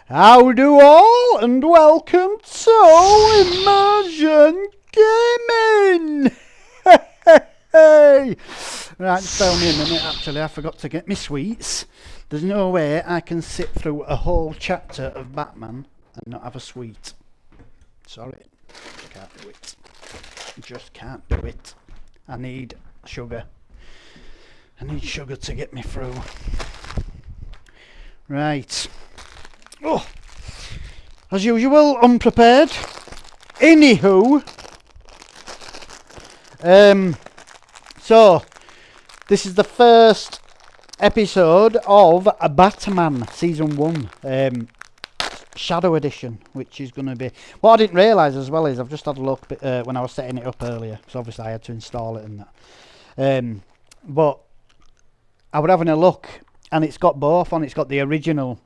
How do all, and welcome to Immersion Gaming! Hey! Right, just bear with me a minute, actually, I forgot to get my sweets. There's no way I can sit through a whole chapter of Batman and not have a sweet. Sorry, can't do it. Just can't do it. I need sugar. I need sugar to get me through. Right. Oh, as usual, unprepared. Anywho, so this is the first episode of Batman Season 1, Shadow Edition, which is going to be... What I didn't realise as well is I've just had a look when I was setting it up earlier, so obviously I had to install it and that. But I was having a look, and it's got both on. It's got the original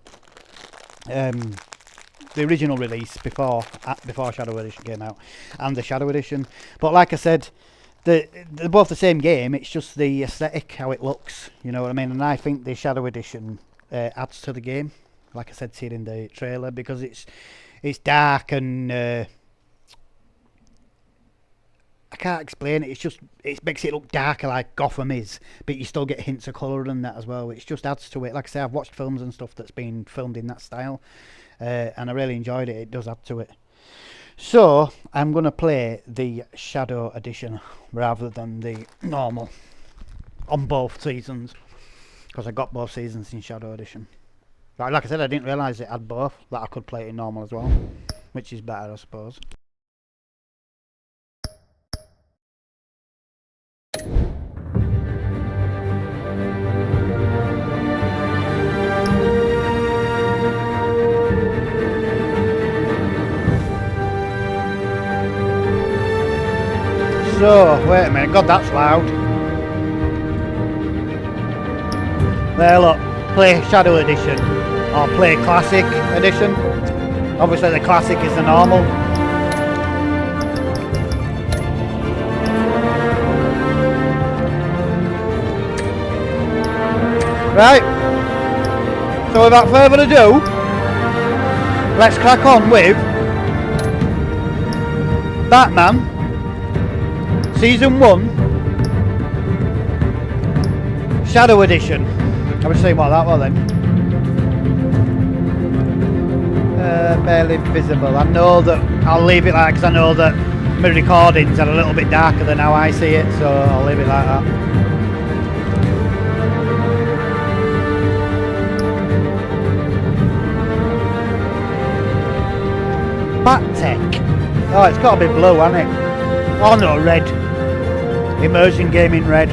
release before Shadow Edition came out, and the Shadow Edition. But like I said, they're both the same game. It's just the aesthetic, how it looks. You know what I mean? And I think the Shadow Edition adds to the game. Like I said to you in the trailer, because it's dark and I can't explain it. It makes it look darker like Gotham is, but you still get hints of colour and that as well, which just adds to it. Like I say, I've watched films and stuff that's been filmed in that style, and I really enjoyed it. It does add to it. So I'm going to play the Shadow Edition rather than the normal on both seasons, because I got both seasons in Shadow Edition. Like I said, I didn't realise it had both, that I could play it in normal as well, which is better, I suppose. So, wait a minute, God, that's loud. There, look, play Shadow Edition, or play Classic Edition. Obviously the Classic is the normal. Right, so without further ado, let's crack on with Batman Season 1 Shadow Edition. I was saying what that was then. Barely visible. I know that I'll leave it like, because I know that my recordings are a little bit darker than how I see it, so I'll leave it like that. Bat-Tech. Oh, it's got to be blue, hasn't it? Oh no, red. Immersion Gaming red.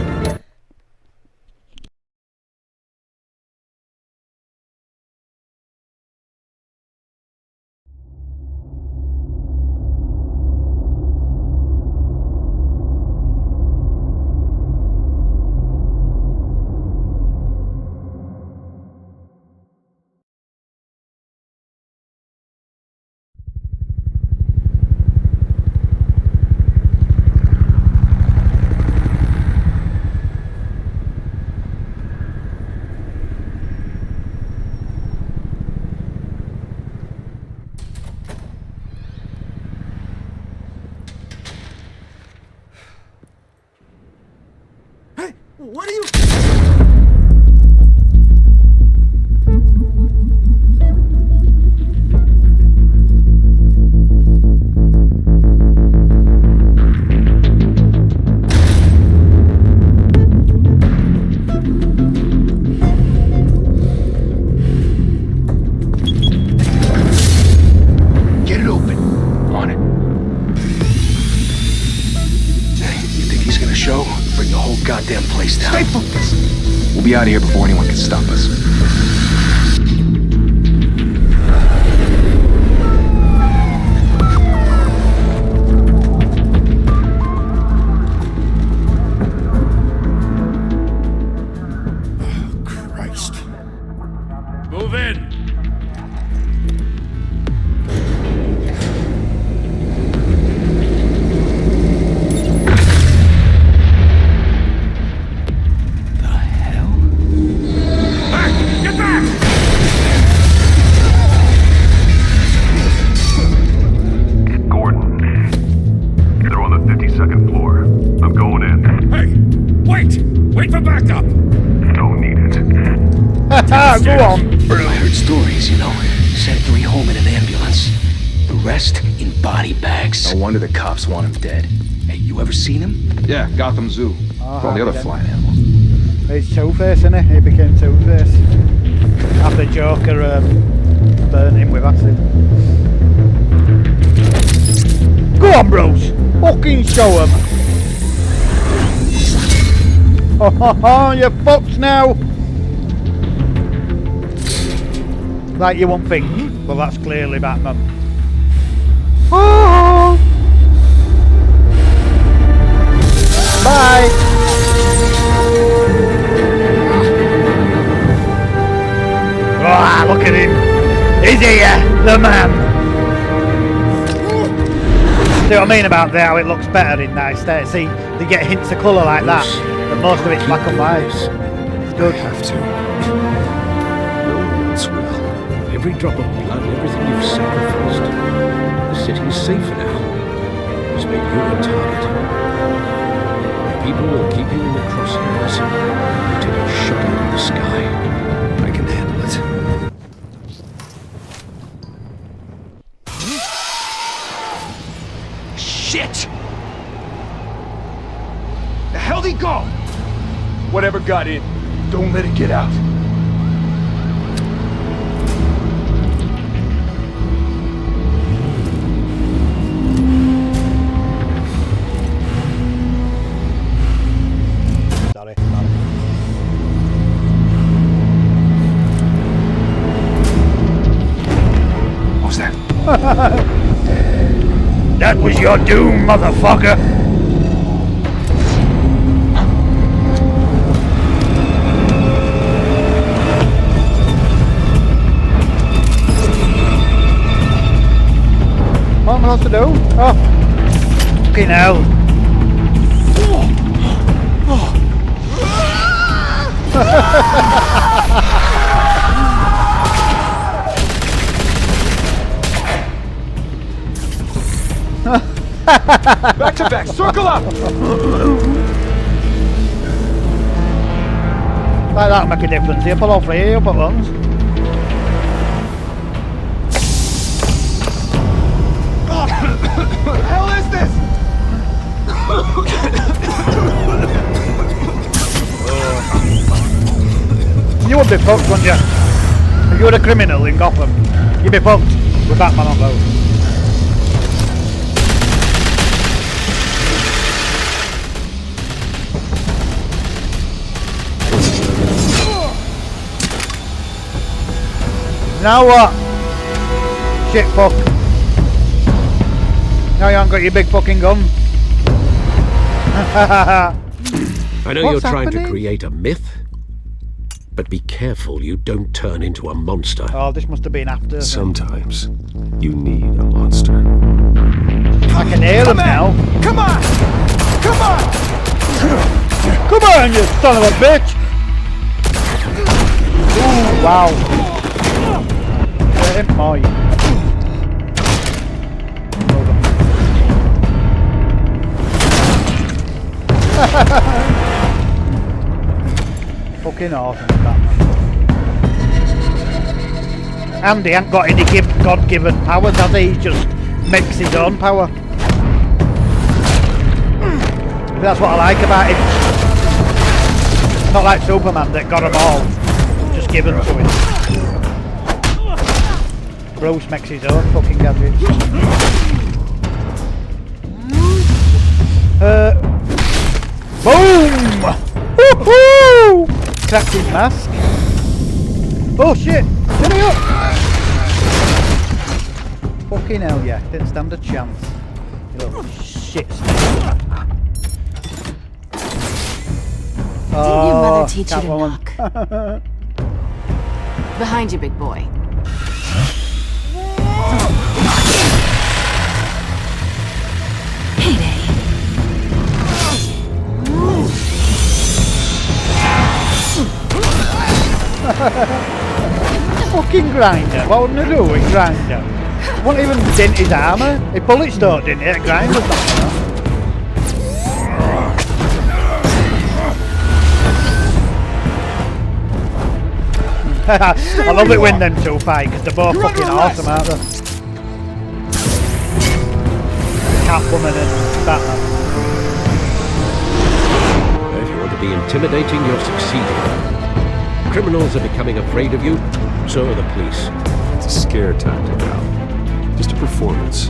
What are you... Get it open. On it. You think he's gonna show? Bring the whole goddamn place down. Stay focused! We'll be out of here before anyone can stop us. Oh, Christ. Move in! The hell? Back! Get back! backup. Don't need it. Go on. I heard stories, you know. Sent 3 home in an ambulance. The rest in body bags. No wonder the cops want him dead. Hey, you ever seen him? Yeah, Gotham Zoo. Oh, For all the other happy flying animals. It's Two-Face, isn't it? He became Two-Face. After Joker burnt him with acid. Go on, bros! Fucking show him! Oh, you're fucked now! Like you won't think, well that's clearly Batman. Oh. Bye! Ah, look at him! He's here! The man! See what I mean about how it looks better in that state? See, they get hints of colour like that, but most of it's black and white. It's good. I have to. No one else will. Every drop of blood, everything you've sacrificed. The city's safe now. It's made you a target. People will keep you in the crosshairs until you're shot out of the sky. I can handle it. Shit! The hell'd he go? Whatever got in, don't let it get out. Sorry. What was that? That was your doom, motherfucker! What am I supposed to do? Oh! Fucking hell! Back to back, circle up! Like that'll make a difference. You pull all 3 up at once. What the hell is this? You would be fucked, wouldn't you? If you were a criminal in Gotham, you'd be fucked with Batman on boat. Now what? Shit fuck. Now you haven't got your big fucking gun. I know What's you're trying happening? to create a myth, but be careful you don't turn into a monster. Oh, this must have been after. Sometimes you need a monster. I can hear him now. Come on! Come on! Come on, you son of a bitch! Ooh, wow. Get him, boy. Fucking awesome, Batman. And he ain't got any God-given powers, has he? He just makes his own power. That's what I like about him. Not like Superman that got them all just given to him. Bruce makes his own fucking gadgets. Boom! Woohoo! Cracked his mask. Oh shit! Get me up! Fucking hell yeah, didn't stand a chance. You little shit snake. Didn't your mother teach you to Catwoman. knock? Behind you, big boy. Heyday. Fucking grinder. What wouldn't he do with grinder? Wouldn't even dent his armour. If bullets don't didn't it, grinder's not enough. I love it when them two fight because they're both You're fucking under arrest. awesome, aren't they? Catwoman and Batman. If you want to be intimidating, you're succeeding. Criminals are becoming afraid of you, so are the police. It's a scare tactic, Al. Just a performance.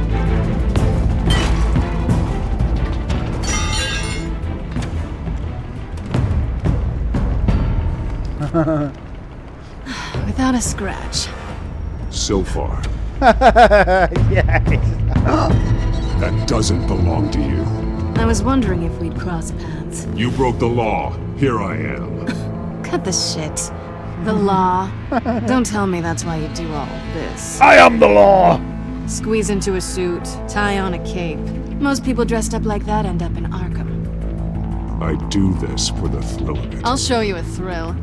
Without a scratch. So far. Yes. That doesn't belong to you. I was wondering if we'd cross paths. You broke the law. Here I am. Cut the shit. The law. Don't tell me that's why you do all this. I am the law. Squeeze into a suit, tie on a cape. Most people dressed up like that end up in Arkham. I do this for the thrill of it. I'll show you a thrill.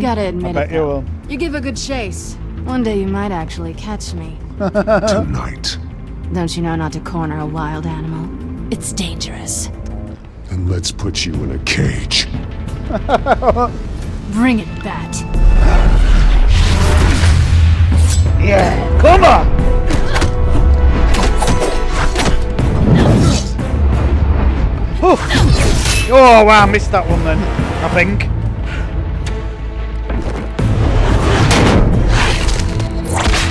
Gotta admit Bet it, you though. will. You give a good chase. One day you might actually catch me. Tonight. Don't you know not to corner a wild animal? It's dangerous. Then let's put you in a cage. Bring it, Bat. Yeah. Come on. Oh wow, I missed that one then. I think.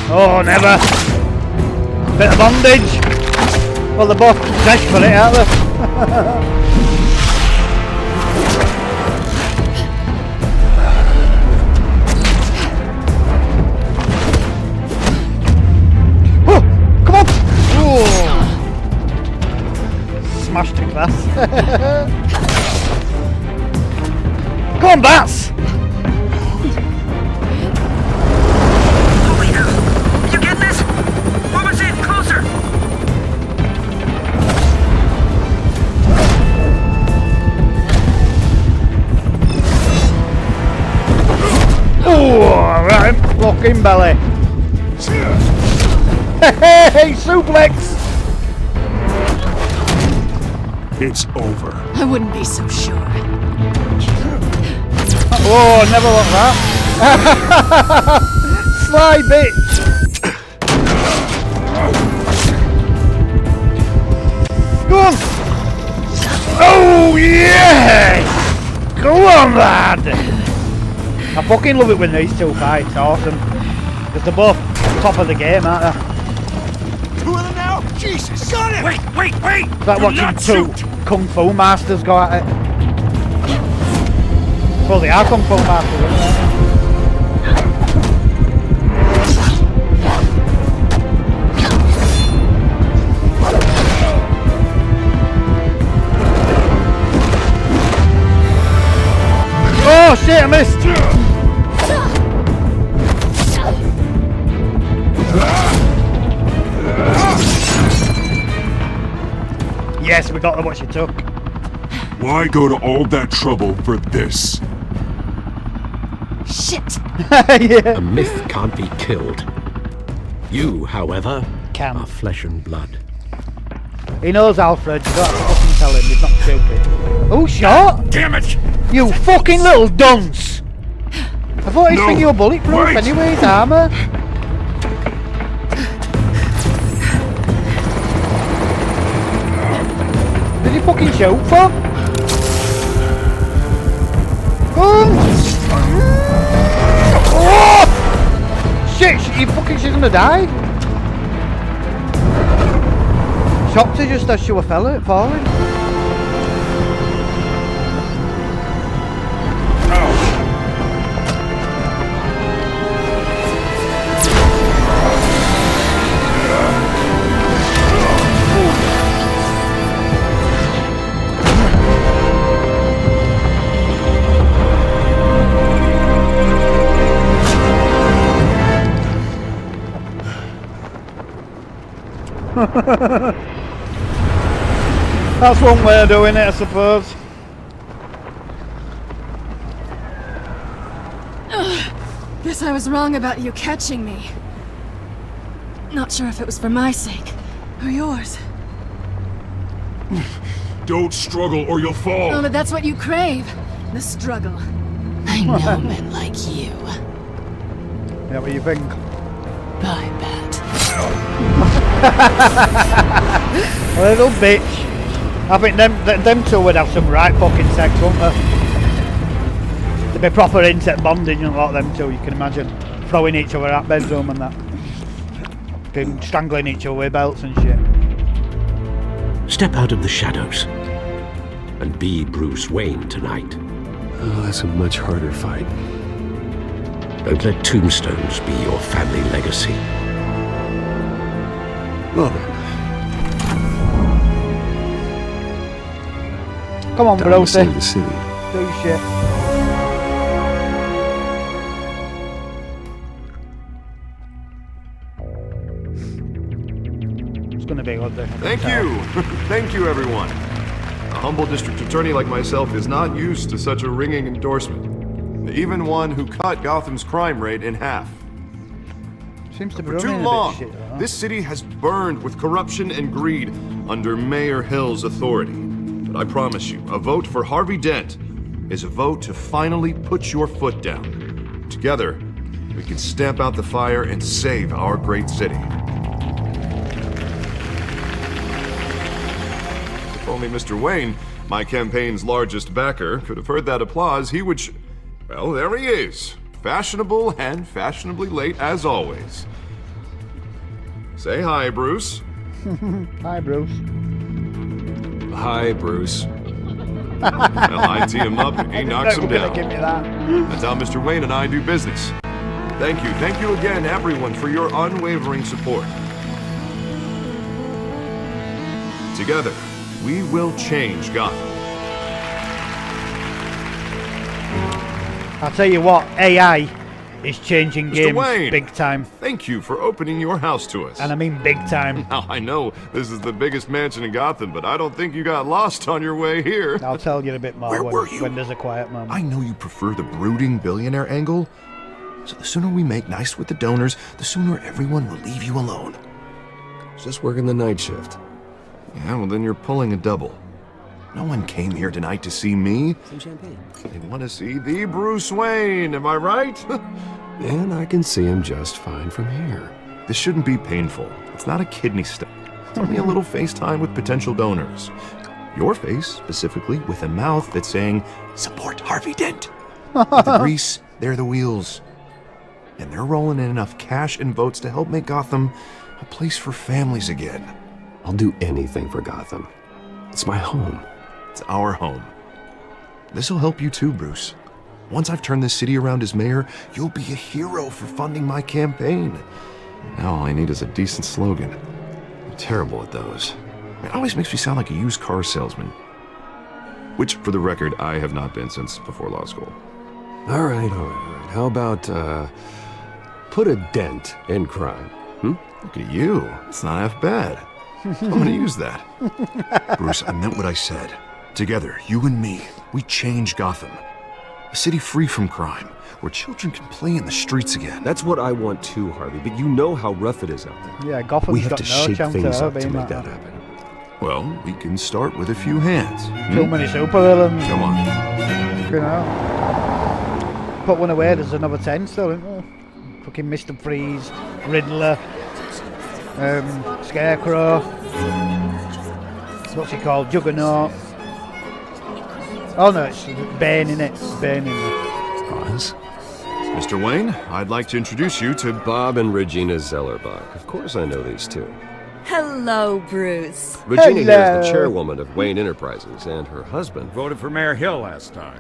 Oh, never. Bit of bondage. Well, they're both desperate, aren't they? Oh, come on! Oh. Smashed it, class. Come on, bats! You get this? Woman's in, closer! Oh, right, fucking belly. Hey, suplex! It's over. I wouldn't be so sure. Oh, never want that. Sly bitch! Go on! Oh, yes! Go on, lad! I fucking love it when these two fight, it's awesome. Because they're both top of the game, aren't they? Two of them now? Jesus! Got him! Wait! It's like watching two Kung Fu masters go at it. Well, they are Kung Fu masters, aren't they? Oh shit, I missed! Yes, we got what she took. Why go to all that trouble for this? Shit! Yeah. A myth can't be killed. You, however, Can. are flesh and blood. He knows Alfred, you don't have to fucking tell him, he's not stupid. Oh, shot! Damn it! You fucking little dunce! I thought his No, thing you were bulletproof wait. anyway, his armour. Did he fucking shoot for? Oh! Shit, she's gonna die. Shocked her just as she was falling. That's one way of doing it, I suppose. Guess I was wrong about you catching me. Not sure if it was for my sake or yours. Don't struggle or you'll fall. Oh, but that's what you crave. The struggle. I know men like you. Yeah, what do you think? I bet. A little bitch. I think them two would have some right fucking sex, wouldn't they? They'd be proper insect bonding and a lot of them two, you can imagine. Throwing each other out bedroom and that. Fucking strangling each other with belts and shit. Step out of the shadows and be Bruce Wayne tonight. Oh, that's a much harder fight. Don't let tombstones be your family legacy. Well then, Come on, time to Brucey. save the city. Do shit. It's gonna be good. Thank you. Thank you, everyone. A humble district attorney like myself is not used to such a ringing endorsement. Even one who cut Gotham's crime rate in half. Seems to be For too running a bit long, shit, huh? this city has burned with corruption and greed under Mayor Hill's authority. But I promise you, a vote for Harvey Dent is a vote to finally put your foot down. Together, we can stamp out the fire and save our great city. If only Mr. Wayne, my campaign's largest backer, could have heard that applause, he would well, there he is. Fashionable and fashionably late as always. Say hi, Bruce. Hi, Bruce. Hi, Bruce. Well, I tee him up and he knocks him We're gonna down. give me that. That's how Mr. Wayne and I do business. Thank you again, everyone, for your unwavering support. Together, we will change Gotham. I'll tell you what, AI is changing Mr. games Wayne. big time. Thank you for opening your house to us. And I mean big time. Now, I know this is the biggest mansion in Gotham, but I don't think you got lost on your way here. I'll tell you a bit more Where were you? when there's a quiet moment. I know you prefer the brooding billionaire angle, so the sooner we make nice with the donors, the sooner everyone will leave you alone. Just working the night shift. Yeah, well then you're pulling a double. No one came here tonight to see me. Some champagne. They want to see the Bruce Wayne, am I right? And I can see him just fine from here. This shouldn't be painful. It's not a kidney stone. It's only a little FaceTime with potential donors. Your face, specifically, with a mouth that's saying, support Harvey Dent. With the grease, they're the wheels. And they're rolling in enough cash and votes to help make Gotham a place for families again. I'll do anything for Gotham. It's my home. It's our home. This'll help you too, Bruce. Once I've turned this city around as mayor, you'll be a hero for funding my campaign. Now all I need is a decent slogan. I'm terrible at those. It always makes me sound like a used car salesman. Which, for the record, I have not been since before law school. All right. How about, put a dent in crime? Look at you. It's not half bad. I'm gonna use that. Bruce, I meant what I said. Together, you and me, we change Gotham. A city free from crime, where children can play in the streets again. That's what I want too, Harvey, but you know how rough it is out there. Yeah, Gotham's We have got to no shake chance things of up to being make like that that. happen. Well, we can start with a few hands. Too many supervillains, Come on. you know. Put one away, there's another 10 still, isn't there? Fucking Mr. Freeze, Riddler, Scarecrow. What's he called? Juggernaut. Oh no, it's Bane in it. Bane in it. Oz? Mr. Wayne, I'd like to introduce you to Bob and Regina Zellerbach. Of course I know these two. Hello, Bruce. Regina here is Hello. the chairwoman of Wayne Enterprises, and her husband. Voted for Mayor Hill last time.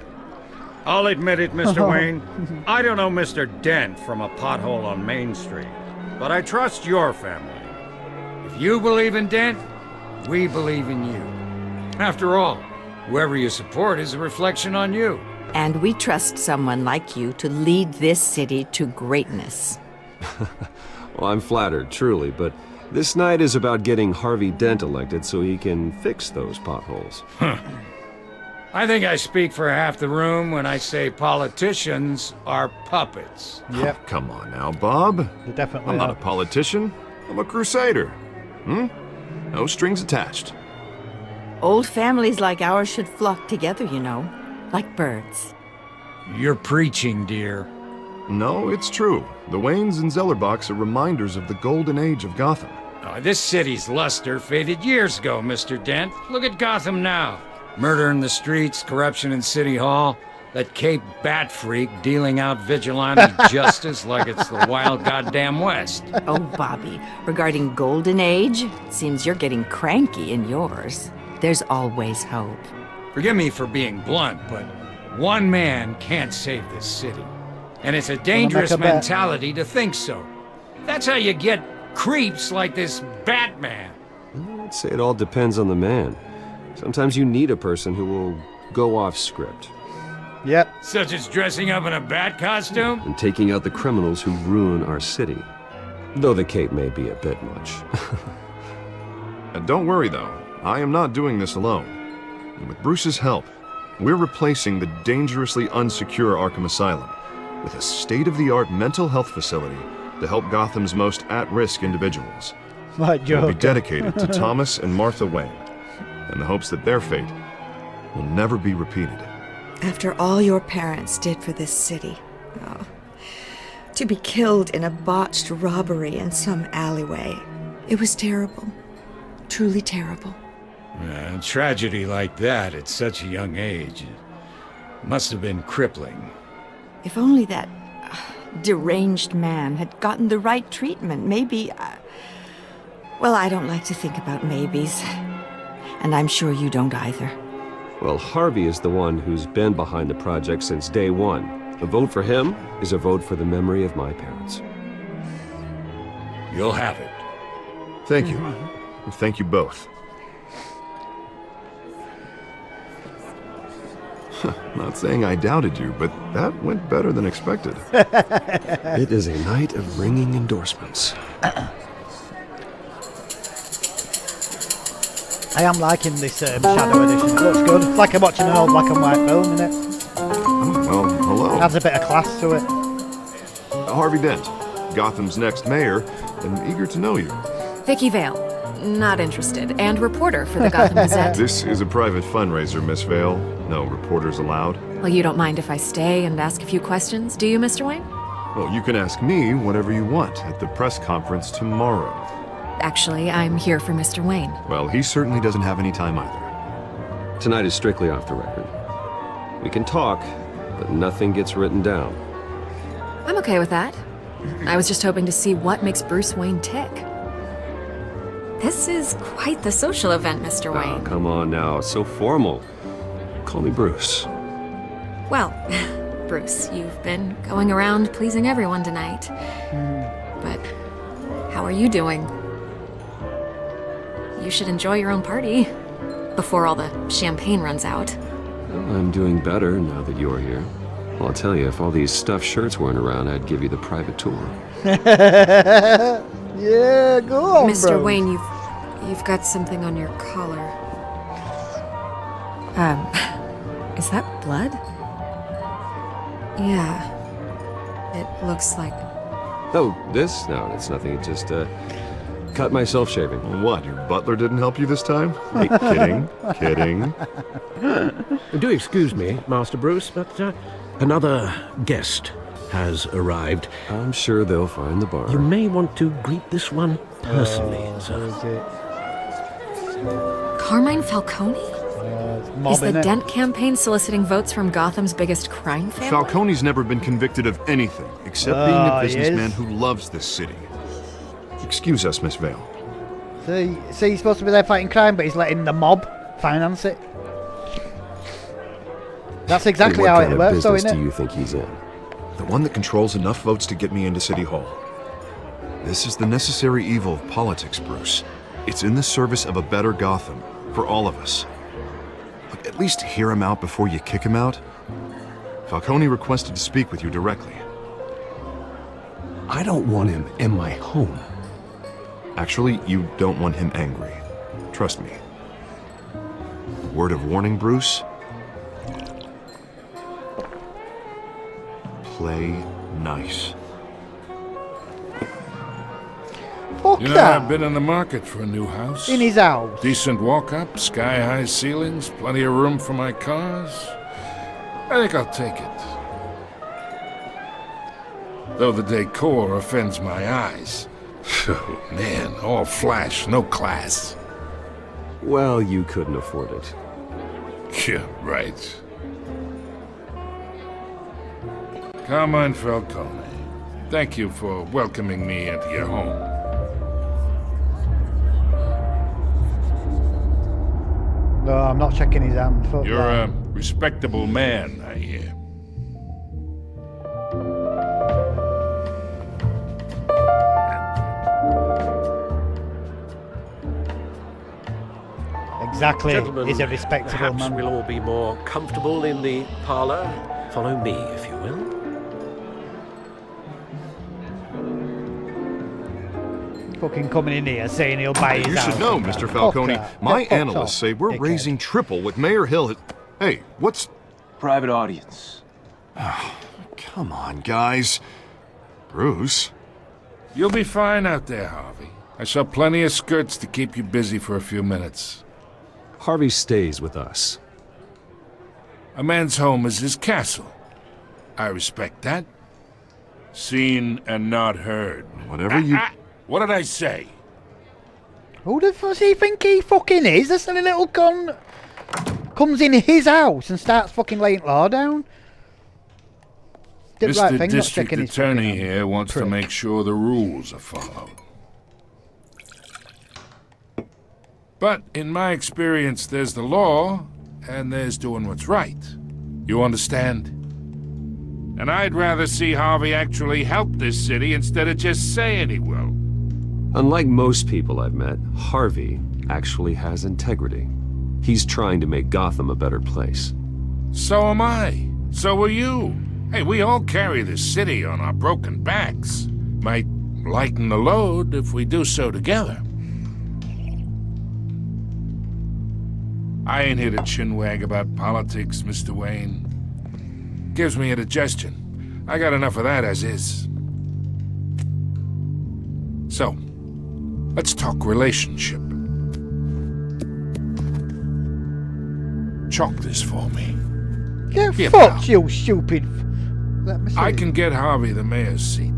I'll admit it, Mr. Wayne. I don't know Mr. Dent from a pothole on Main Street, but I trust your family. If you believe in Dent, we believe in you. After all, whoever you support is a reflection on you. And we trust someone like you to lead this city to greatness. Well, I'm flattered, truly, but this night is about getting Harvey Dent elected so he can fix those potholes. I think I speak for half the room when I say politicians are puppets. Yep, Come on now, Bob. they definitely I'm not a are. politician. I'm a crusader. No strings attached. Old families like ours should flock together, you know, like birds. You're preaching, dear. No, it's true. The Waynes and Zellerbachs are reminders of the golden age of Gotham. Oh, this city's luster faded years ago, Mr. Dent. Look at Gotham now. Murder in the streets, corruption in City Hall, that Cape Bat freak dealing out vigilante justice like it's the wild goddamn West. Oh, Bobby, regarding Golden Age, it seems you're getting cranky in yours. There's always hope. Forgive me for being blunt, but one man can't save this city. And it's a dangerous a bet. mentality to think so. That's how you get creeps like this Batman. I'd say it all depends on the man. Sometimes you need a person who will go off script Yep. Such as dressing up in a bat costume? and taking out the criminals who ruin our city. Though the cape may be a bit much. And don't worry though, I am not doing this alone. And with Bruce's help, we're replacing the dangerously unsecure Arkham Asylum with a state-of-the-art mental health facility to help Gotham's most at-risk individuals. My It will be joke. dedicated to Thomas and Martha Wayne, in the hopes that their fate will never be repeated. After all your parents did for this city, oh, to be killed in a botched robbery in some alleyway, it was terrible. Truly terrible. A tragedy like that at such a young age must have been crippling. If only that deranged man had gotten the right treatment, maybe... well, I don't like to think about maybes. And I'm sure you don't either. Well, Harvey is the one who's been behind the project since day one. A vote for him is a vote for the memory of my parents. You'll have it. Thank you. Thank you both. Not saying I doubted you, but that went better than expected. It is a night of ringing endorsements. I am liking this Shadow Edition. It looks good. It's like I'm watching an old black and white film, isn't it? Well, hello. Adds a bit of class to it. Harvey Dent, Gotham's next mayor, and eager to know you. Vicky Vale. Not interested. And reporter for the Gotham Gazette. This is a private fundraiser, Miss Vale. No reporters allowed. Well, you don't mind if I stay and ask a few questions, do you, Mr. Wayne? Well, you can ask me whatever you want at the press conference tomorrow. Actually, I'm here for Mr. Wayne. Well, he certainly doesn't have any time either. Tonight is strictly off the record. We can talk, but nothing gets written down. I'm okay with that. I was just hoping to see what makes Bruce Wayne tick. This is quite the social event, Mr. Oh, Wayne. come on now, it's so formal. Call me Bruce. Well, Bruce, you've been going around pleasing everyone tonight. But how are you doing? You should enjoy your own party before all the champagne runs out. Well, I'm doing better now that you're here. Well, I'll tell you, if all these stuffed shirts weren't around, I'd give you the private tour. Yeah, go on, Mr. bro. Wayne, you've got something on your collar. Is that blood? Yeah. It looks like... Oh, this? No, it's nothing. It just, cut myself shaving. What, your butler didn't help you this time? Hey, kidding, kidding. Do excuse me, Master Bruce, but another guest has arrived. I'm sure they'll find the bar. You may want to greet this one personally, sir. Carmine Falcone? Is the Dent campaign soliciting votes from Gotham's biggest crime family? Falcone's never been convicted of anything except being a he is. businessman who loves this city. Excuse us, Miss Vale. So he's supposed to be there fighting crime, but he's letting the mob finance it. That's exactly What how kind it of works, though, business isn't do it? you think he's in? The one that controls enough votes to get me into City Hall. This is the necessary evil of politics, Bruce. It's in the service of a better Gotham, for all of us. Look, at least hear him out before you kick him out. Falcone requested to speak with you directly. I don't want him in my home. Actually, you don't want him angry. Trust me. Word of warning, Bruce? Play nice. Fuck You know, that. I've been in the market for a new house. In his house. Decent walk-up, sky-high ceilings, plenty of room for my cars. I think I'll take it. though the decor offends my eyes. Oh, man, all flash, no class. Well, you couldn't afford it. Yeah, right. Carmine Falcone, thank you for welcoming me into your home. No, I'm not checking his hand. Fuck You're that. a respectable man, I hear. Exactly. Gentlemen, He's a respectable perhaps man. we'll all be more comfortable in the parlor. Follow me, if you will. Fucking coming in here saying he'll buy his You house. should know, and Mr. that. Falcone. Fuck that. My Get fucked analysts off, say we're dickhead. raising triple what Mayor Hill has... Hey, what's... Private audience. Come on, guys. Bruce? You'll be fine out there, Harvey. I saw plenty of skirts to keep you busy for a few minutes. Harvey stays with us. A man's home is his castle. I respect that. Seen and not heard. Whatever you... What did I say? Who the fuck does he think he fucking is? This silly little cunt comes in his house and starts fucking laying law down. Did the right Mr. thing, not District checking his Attorney fucking here wants to prick. make sure the rules are followed. But in my experience, there's the law, and there's doing what's right. You understand? And I'd rather see Harvey actually help this city instead of just saying he will. Unlike most people I've met, Harvey actually has integrity. He's trying to make Gotham a better place. So am I. So are you. Hey, we all carry this city on our broken backs. Might lighten the load if we do so together. I ain't here to chinwag about politics, Mr. Wayne. Gives me indigestion. I got enough of that as is. So, let's talk relationship. Chalk this for me. Get Here, fucked, pal. you stupid. Let me see. I can get Harvey the mayor's seat.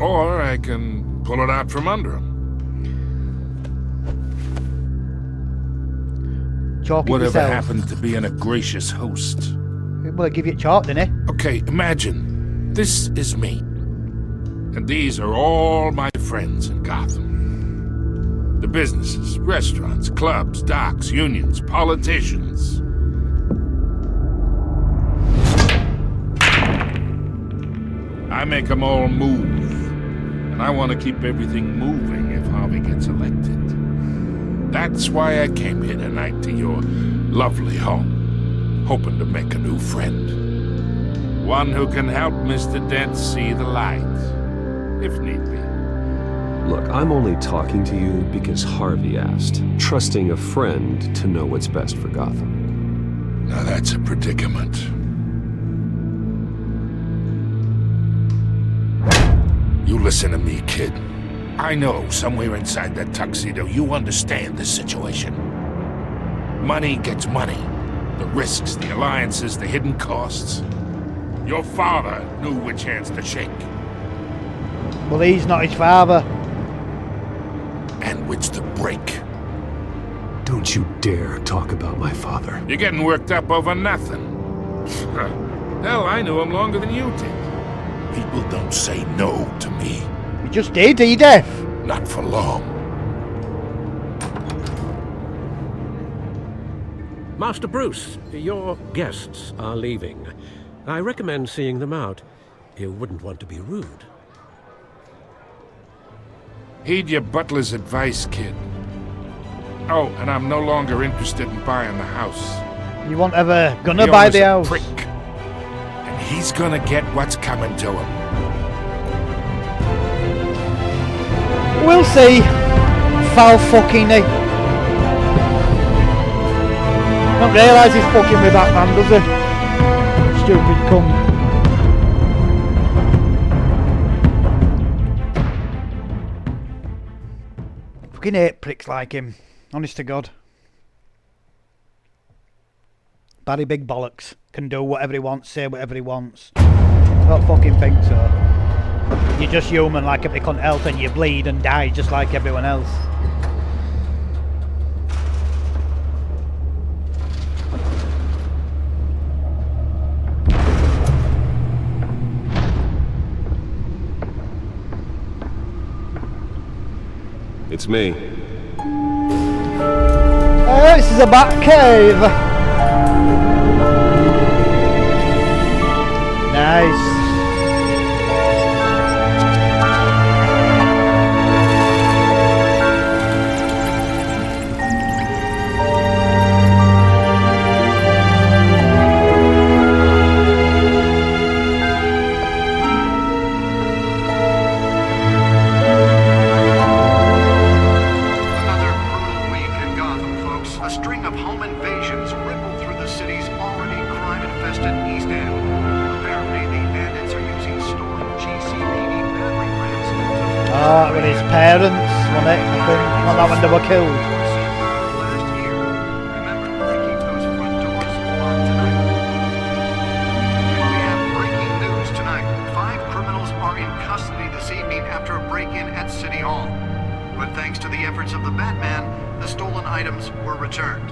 Or I can pull it out from under him. Chalk it Whatever yourself. happened to being a gracious host? Well, I give you a chalk, didn't he? Okay, imagine. This is me. And these are all my friends in Gotham. The businesses, restaurants, clubs, docks, unions, politicians. I make them all move. And I want to keep everything moving if Harvey gets elected. That's why I came here tonight to your lovely home, hoping to make a new friend. One who can help Mr. Dent see the light, if need be. Look, I'm only talking to you because Harvey asked, trusting a friend to know what's best for Gotham. Now that's a predicament. You listen to me, kid. I know somewhere inside that tuxedo you understand this situation. Money gets money. The risks, the alliances, the hidden costs. Your father knew which hands to shake. Well, he's not his father. And which to break. Don't you dare talk about my father. You're getting worked up over nothing. Hell, I knew him longer than you did. People don't say no to me. You just did, are you deaf? Not for long. Master Bruce, your guests are leaving. I recommend seeing them out. You wouldn't want to be rude. Heed your butler's advice, kid. Oh, and I'm no longer interested in buying the house. You won't ever gonna The buy owner's the a house. prick. And he's gonna get what's coming to him. We'll see. Foul fucking he. Don't realise he's fucking with that man, does he? Stupid cunt. Fucking hate pricks like him. Honest to God. Barry Big Bollocks can do whatever he wants, say whatever he wants. I don't fucking think so. You're just human like every cunt else, and you bleed and die just like everyone else. It's me. Oh, this is a bat cave. Nice. With his parents, wasn't it? I think, not that when they were killed. We have breaking news tonight. 5 criminals are in custody this evening after a break-in at City Hall. But thanks to the efforts of the Batman, the stolen items were returned.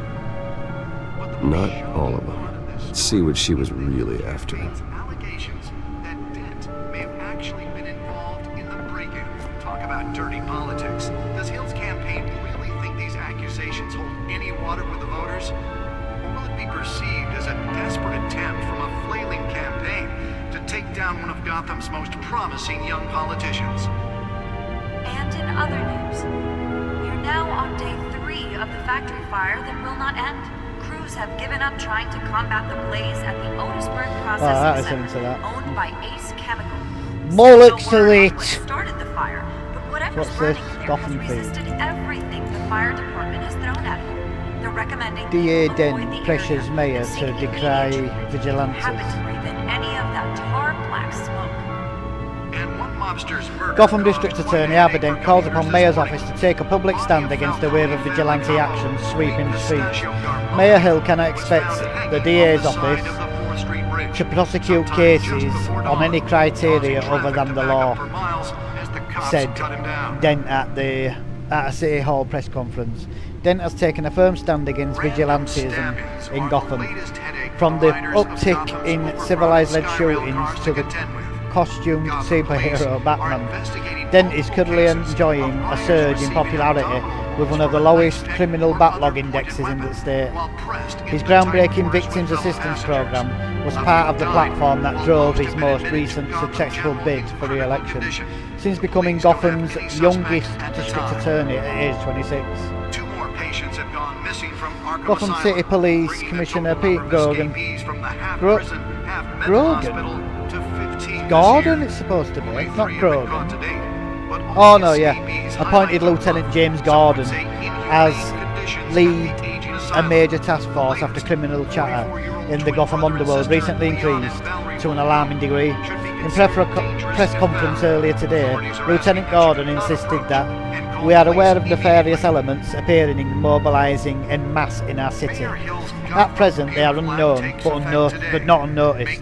Not all of them. Let's see what she was really after. Allegations that Dent may have actually been involved in the break-in. Talk about dirty politics. Does Hill's campaign really think these accusations hold any water with the voters? Or will it be perceived as a desperate attempt from a flailing campaign to take down one of Gotham's most promising young politicians? And in other news, we're now on day 3 of the factory fire that will not end. Crews have given up trying to combat the blaze at the Otisburg processing center, owned by Ace Chemical. Mollocks to it. Started the fire, but whatever's What's this? burning here Gotham has thing. resisted everything the fire department has thrown at it. They're recommending DA people avoid Dent the pressures area mayor and to seek decry immediate vigilantes. habit to breathe in any of that tar black smoke. And one mobster's murder Gotham caused District quite Attorney a Aberdeen headache for calls commuters upon this Mayor's morning. office to take a public stand against a wave of vigilante actions sweeping the streets. Pistachio Garden Mayor Hill cannot was expect found the hanging on DA's the side office of the 4th Street Bridge, to prosecute sometime just cases before on dawn, any criteria causing other traffic than to the back law, up for miles as the cops said cut him down. Dent at a City Hall press conference. Dent has taken a firm stand against vigilantism in Gotham. From the uptick in civilized-led shootings to the costumed superhero Batman, Dent is currently enjoying a surge in popularity with one of the lowest criminal backlog indexes in the state. His groundbreaking Victims Assistance Programme was part of the platform that drove his most recent successful bid for re-election, since becoming Gotham's youngest district attorney at age 26. 2 more patients have gone missing from Arkham Gotham Asylum, City Police bringing the Commissioner total Pete number of Grogan. escapees from the half-prison, half-mental Grogan? hospital to 15 Gordon this it's supposed to be, year. not Only 3 have been caught Grogan. to date, but all Oh the no, yeah. escapees Appointed highlight Lieutenant James Gordon say inhumane as conditions lead at the aging a asylum. major task force after criminal chatter in the Gotham underworld recently increased to an alarming degree. In press conference earlier today, Lieutenant Gordon insisted that we are aware of nefarious elements appearing and mobilising en masse in our city. At present, they are unknown, but not unnoticed.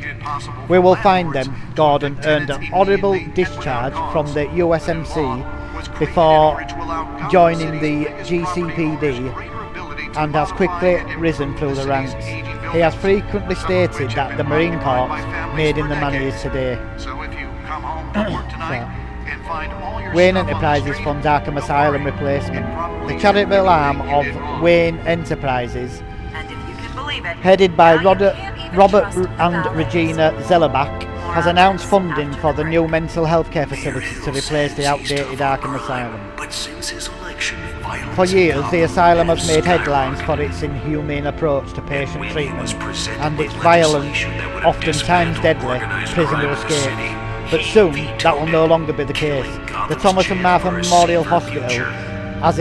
We will find them. Gordon earned an honourable discharge from the USMC before joining the GCPD and has quickly risen through the ranks. He has frequently stated that the Marine Corps made him the man he is today. So if you come home from work tonight and find all your Wayne stuff on Enterprises the funds street, Arkham Asylum replacement. The charitable arm of Wayne Enterprises, headed by Robert and Regina Zellerbach, has announced funding for the new mental health care facility to replace the outdated Arkham Asylum. But since his election, violence For years, the asylum has made headlines for its inhumane approach to patient treatment and its violent, oftentimes deadly, prisoner escapes. But soon, that will no longer be the case. The Thomas and Martha Memorial Hospital, as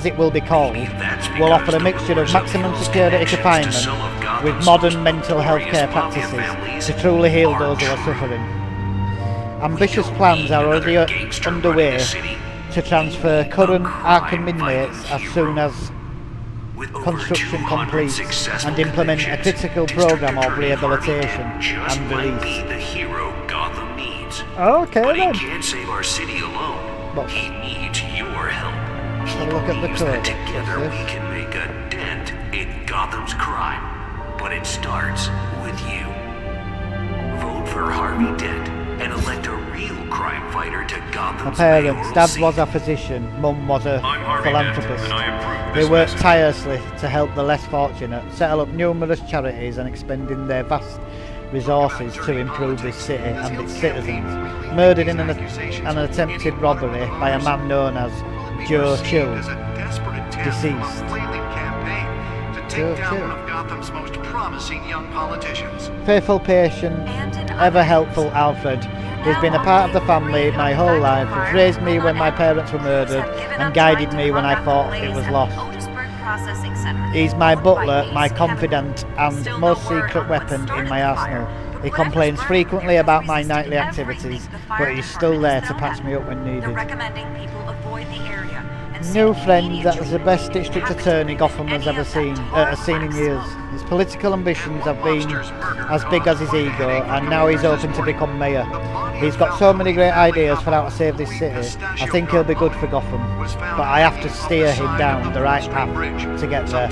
it will be called, will offer a mixture of maximum security confinement with modern mental health care practices to truly heal those who are suffering. Ambitious plans are already underway to transfer current Arkham inmates as soon as construction completes and implement a critical program of rehabilitation and release. the hero Gotham needs. Okay But then. he can't save our city alone. He needs your help. He Have a look at the believes that code. together What's we this? can make a dent in Gotham's crime. But it starts with you. Vote for Harvey Dent and elect a real crime fighter to My Gotham's parents, mayoral Dad seat. was a physician, Mum was a philanthropist. and I approve They this worked message. tirelessly to help the less fortunate, settle up numerous charities and expending their vast resources to improve this city and its citizens. Murdered in an attempted robbery by a man known as Joe Chill, deceased. Joe Chill. Gotham's most promising young politicians. Faithful, patient, ever helpful Alfred. He's been a part of the family my whole life. He's raised me when my parents were murdered and guided me when I thought it was lost. He's my butler, my confidant, and most secret weapon in my arsenal. He complains frequently about my nightly activities, but he's still there to patch me up when needed. New friend that is the best district attorney Gotham has ever seen in years. His political ambitions have been as big as his ego, and now he's hoping to become mayor. He's got so many great ideas for how to save this city. I think he'll be good for Gotham, but I have to steer him down the right path to get there.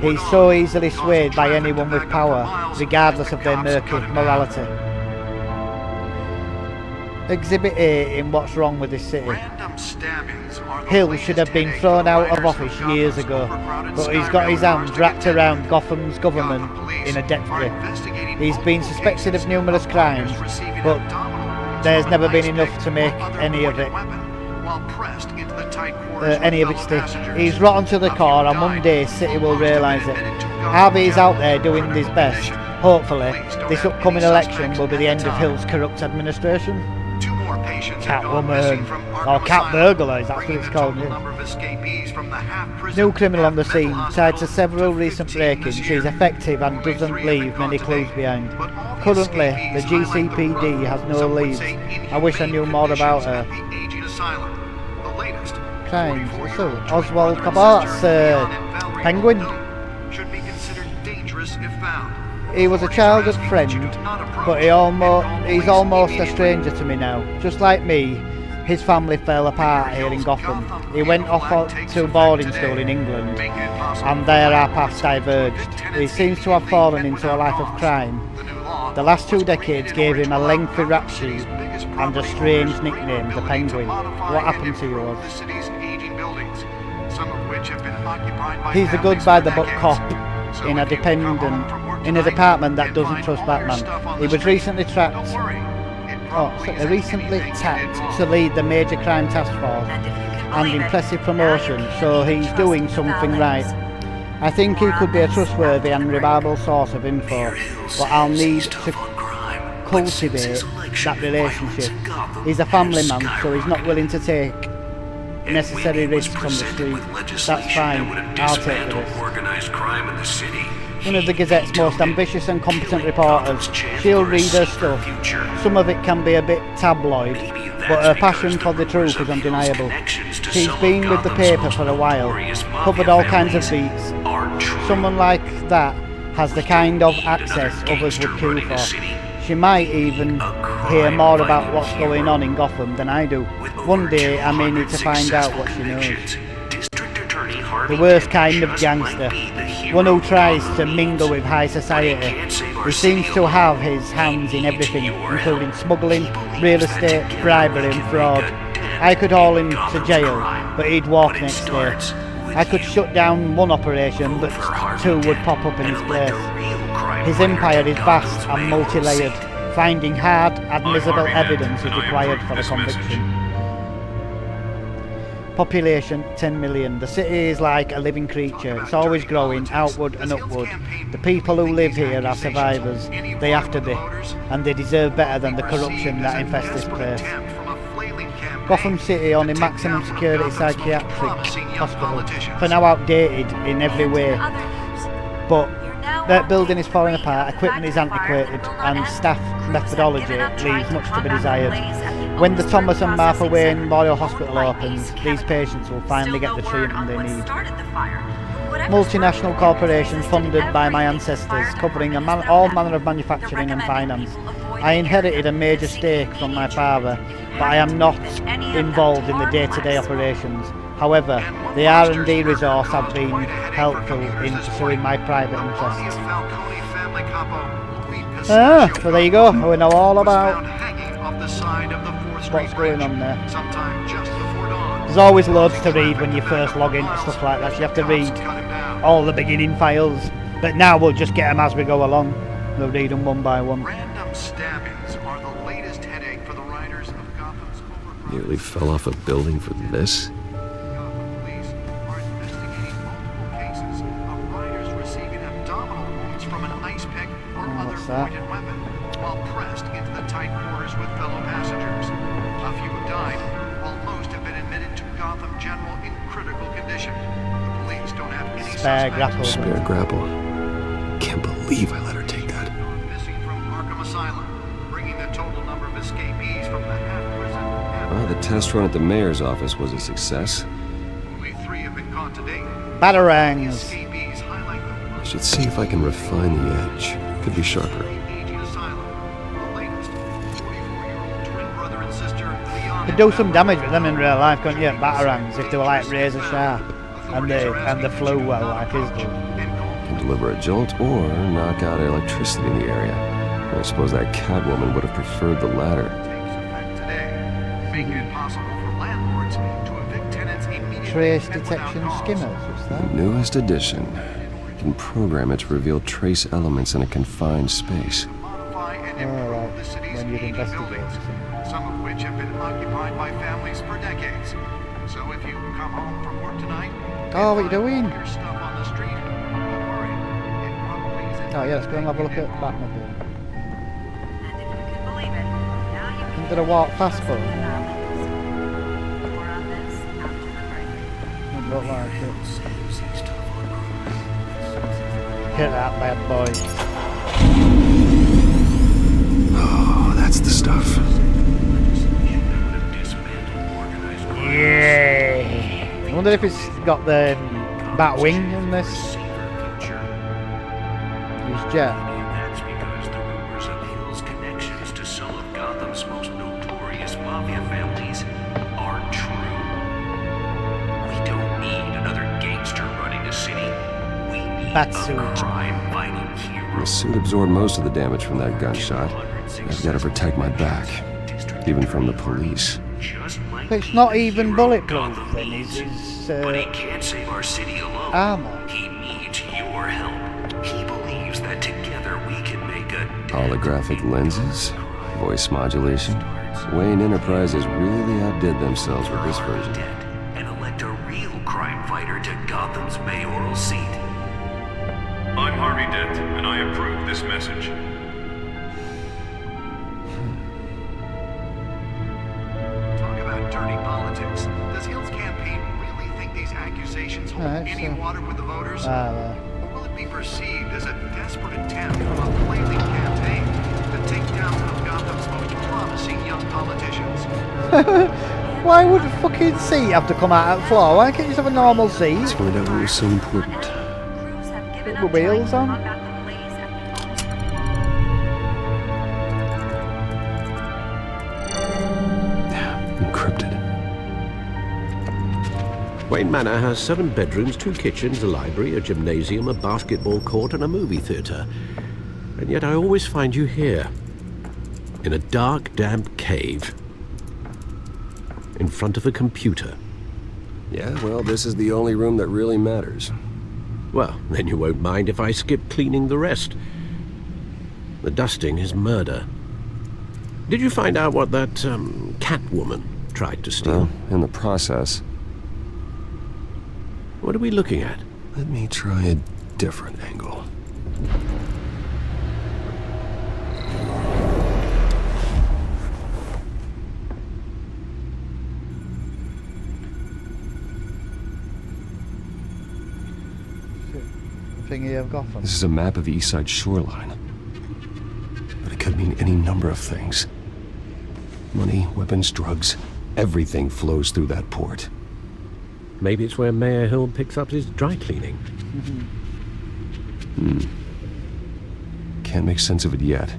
He's so easily swayed by anyone with power, regardless of their murky morality. Exhibit A in What's Wrong with This City. Hill should have been thrown out of office years ago, but he's got his hands wrapped around Gotham's government in a death grip. He's been suspected of numerous crimes, but there's never been enough to make any of it stick. He's rotten to the core, and one day City will realise it. Harvey is out there doing his best. Hopefully, this upcoming election will be the end of Hill's corrupt administration. Catwoman, or Cat Burglars, that's what it's called now. New criminal on the scene, tied to several recent break-ins. She's effective and doesn't leave many clues behind. Currently, the GCPD has no leads. I wish I knew more about her. Crimes. So, Oswald Cobblepot, that's Penguin. He was a childhood friend, but he's almost a stranger to me now. Just like me, his family fell apart here in Gotham. He went off to boarding school in England, and there our paths diverged. He seems to have fallen into a life of crime. The last 2 decades gave him a lengthy rap sheet and a strange nickname, the Penguin. What happened to yours? He's a good by-the-book cop in a department that doesn't trust Batman. He was recently tapped to lead the major crime task force, and impressive promotion, so he's doing something right. I think he could be a trustworthy and reliable source of info, but I'll need to cultivate that relationship. He's a family man, so he's not willing to take necessary risks on the street. That's fine, I'll take the risk. Organized crime in the city. One of the Gazette's most ambitious and competent reporters. She'll read her stuff. Some of it can be a bit tabloid, but her passion for the truth is undeniable. She's been with the paper for a while, covered all kinds of beats. Someone like that has the kind of access others would queue for. She might even hear more about what's going on in Gotham than I do. One day I may need to find out what she knows. The worst kind of gangster. One who tries to mingle with high society. He seems to have his hands in everything, including smuggling, real estate, bribery and fraud. I could haul him to jail, but he'd walk next day. I could shut down one operation, but 2 would pop up in his place. His empire is vast and multi-layered. Finding hard, admissible evidence is required for a conviction. Population 10 million. The city is like a living creature. It's always growing outward and upward. The people who live here are survivors. They have to be, and they deserve better than the corruption that infests this place. Gotham City on a maximum security psychiatric hospital, for now outdated in every way, but that building is falling apart, equipment is antiquated, and staff methodology leaves much to be desired. When the Thomas and Martha Wayne Memorial Hospital opens, these patients will finally get the treatment they need. Multinational corporations funded by my ancestors, covering all manner of manufacturing and finance. I inherited a major stake from my father, but I am not involved in the day-to-day operations. However, the R&D resource have been helpful in pursuing my private interests. Ah, well there you go. We know all about what's going on there. There's always loads to read when you first log into stuff like that. You have to read all the beginning files, but now we'll just get them as we go along. We'll read them one by one. Random stabbings are the latest headache for the riders of Gotham's overgrown. Nearly fell off a building for this. Gotham police are investigating multiple cases of riders receiving abdominal wounds from an ice pick or other pointed weapon while pressed into the tight quarters with fellow passengers. A few have died, while most have been admitted to Gotham General in critical condition. The police don't have any Spare grapple. Spare grapple. Can't believe I let her take that. missing from Arkham Asylum, bringing the total number of escapees from the half-prison. Well, the test run at the mayor's office was a success. Only 3 have been caught to date. Batarangs. Escapees highlight the I should see if I can refine the edge. Could be sharper. aging asylum. The latest, 44-year-old twin brother and sister, Leon. You could do some damage with them in real life, couldn't you? Batarangs, if they were like razor sharp, and the flew well like his do. Can deliver a jolt or knock out electricity in the area. I suppose that Catwoman would have preferred the latter. Making it possible for landlords to evict tenants immediately. Trace detection skimmers, what's that? Newest addition. You can program it to reveal trace elements in a confined space. Alright, when you've investigated. Some of which have been occupied by families for decades. So if you come home from work tonight, Oh, what are you doing? your stuff on the street, don't worry. It probably isn't. Oh yeah, let's go and have a look at Batmobile. Did I walk past for it? Look like it. Hit that bad boy. Oh, that's the stuff. Yeah. I wonder if it's got the bat wing in this. Use jet. That's because the rumors of Hill's connections to some of Gotham's most notorious mafia families are true. We don't need another gangster running the city. We need Batsuit. a crime-fighting hero. The suit absorbed most of the damage from that gunshot. I've got to protect my back, even from the police. It's not even bulletproof then, it's But he can't save our city alone. armor. He needs your help. He believes that together we can make a Holographic lenses, voice modulation. Wayne Enterprises really outdid themselves with this version. and elect a real crime fighter to Gotham's mayoral seat. I'm Harvey Dent, and I approve this message. Talk about dirty politics. Does Hill's campaign really think these accusations hold any water with the voters? Or will it be perceived as a desperate attempt from a flailing campaign to take down one of Gotham's most promising young politicians? Why would a fucking seat have to come out of the floor? Why can't you just have a normal seat? Let's find out what was so important. Put the wheels on. Encrypted. Wayne Manor has 7 bedrooms, 2 kitchens, a library, a gymnasium, a basketball court, and a movie theatre. And yet I always find you here, in a dark, damp cave, in front of a computer. Yeah, well, this is the only room that really matters. Well, then you won't mind if I skip cleaning the rest. The dusting is murder. Did you find out what that, Catwoman tried to steal? Well, in the process. What are we looking at? Let me try a different angle. Thingy of Gotham. This is a map of the East Side shoreline. But it could mean any number of things. Money, weapons, drugs, everything flows through that port. Maybe it's where Mayor Hill picks up his dry cleaning. Can't make sense of it yet.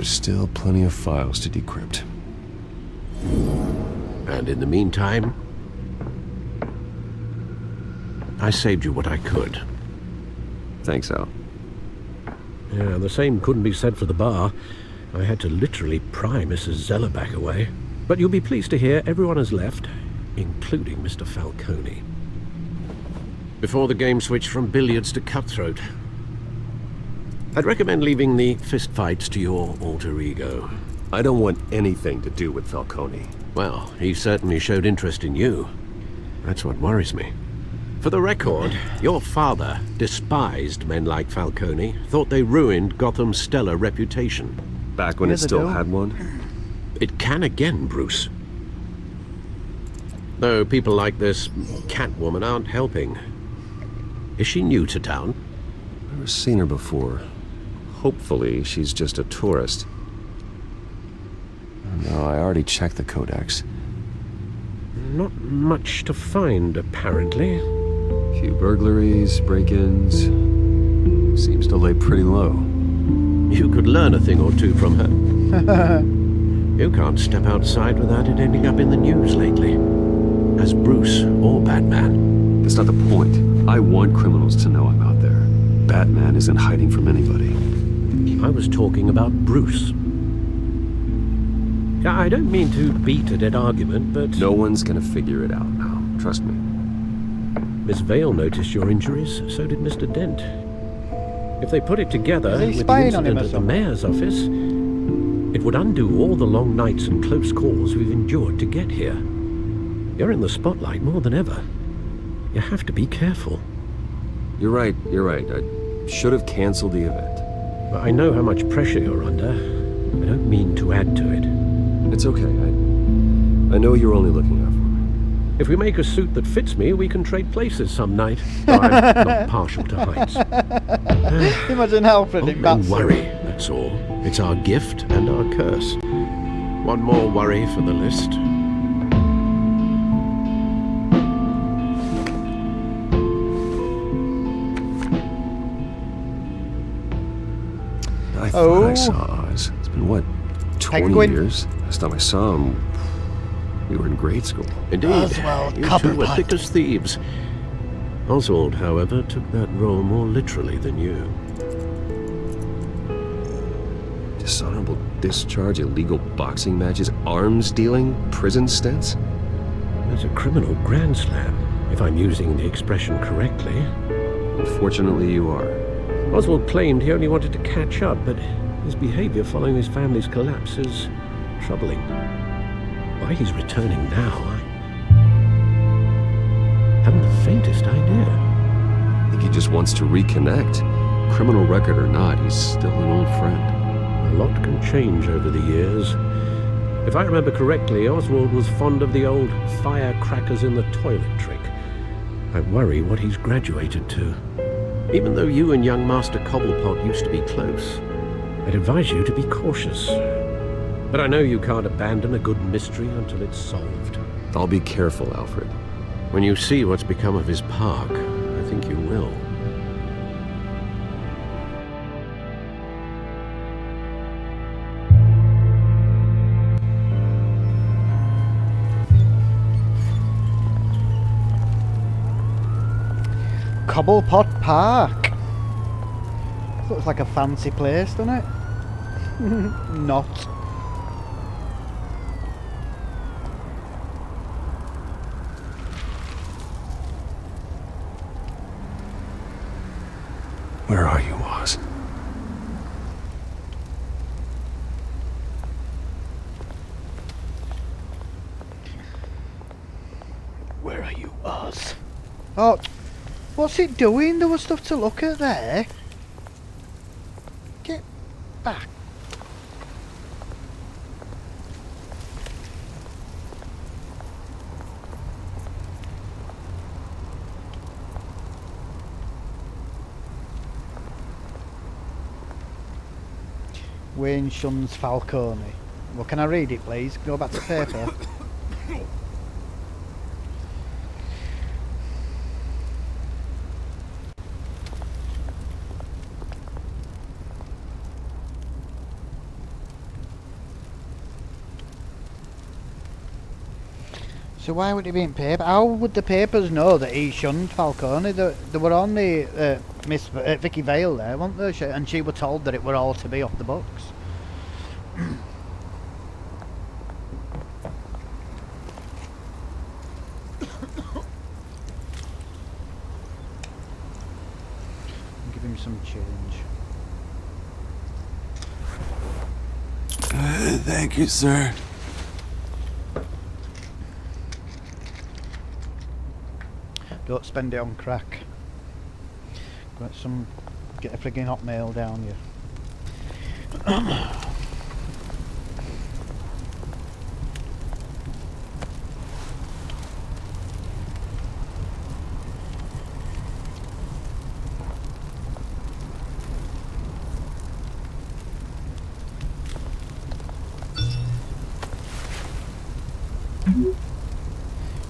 There's still plenty of files to decrypt. And in the meantime, I saved you what I could. Thanks, Al. Yeah, the same couldn't be said for the bar. I had to literally pry Mrs. Zellerback away. But you'll be pleased to hear everyone has left, including Mr. Falcone. Before the game switched from billiards to cutthroat. I'd recommend leaving the fistfights to your alter ego. I don't want anything to do with Falcone. Well, he certainly showed interest in you. That's what worries me. For the record, your father despised men like Falcone, thought they ruined Gotham's stellar reputation. Back when it still had one? It can again, Bruce. Though people like this Catwoman aren't helping. Is she new to town? Never seen her before. Hopefully, she's just a tourist. No, I already checked the codex. Not much to find, apparently. Few burglaries, break-ins. Seems to lay pretty low. You could learn a thing or two from her. You can't step outside without it ending up in the news lately. As Bruce or Batman. That's not the point. I want criminals to know I'm out there. Batman isn't hiding from anybody. I was talking about Bruce. I don't mean to beat a dead argument, but... No one's gonna figure it out now. Trust me. Miss Vale noticed your injuries, so did Mr. Dent. If they put it together with the incident at the mayor's office, it would undo all the long nights and close calls we've endured to get here. You're in the spotlight more than ever. You have to be careful. You're right. I should have canceled the event. But I know how much pressure you're under. I don't mean to add to it. It's okay. I know you're only looking out for me. If we make a suit that fits me, we can trade places some night. Though I'm not partial to heights. Imagine Alfred in Don't that worry, that's all. It's our gift and our curse. One more worry for the list. I thought I saw Oz. It's been, what, 20 Penguin? years? Last time I saw him, we were in grade school. Indeed, Oswald you two were Cobblepot. thick as thieves. Oswald, however, took that role more literally than you. Dishonorable discharge, illegal boxing matches, arms dealing, prison stints? There's a criminal grand slam, if I'm using the expression correctly. Unfortunately, you are. Oswald claimed he only wanted to catch up, but his behavior following his family's collapse is troubling. Why he's returning now, I haven't the faintest idea. I think he just wants to reconnect. Criminal record or not, he's still an old friend. A lot can change over the years. If I remember correctly, Oswald was fond of the old firecrackers in the toilet trick. I worry what he's graduated to. Even though you and young Master Cobblepot used to be close, I'd advise you to be cautious. But I know you can't abandon a good mystery until it's solved. I'll be careful, Alfred. When you see what's become of his park, I think you will. Cobblepot Park. Looks like a fancy place, doesn't it? Not. Where are you, Oz? Where are you, Oz? Oh, what's it doing? There was stuff to look at there. Get back. Wayne shuns Falcone. Well, can I read it, please? Go back to paper. So why would he be in paper? How would the papers know that he shunned Falcone? They were on the Miss Vicky Vale there, weren't they? And she were told that it were all to be off the books. Give him some change. Thank you, sir. Don't spend it on crack. Get a friggin' hotmail down you.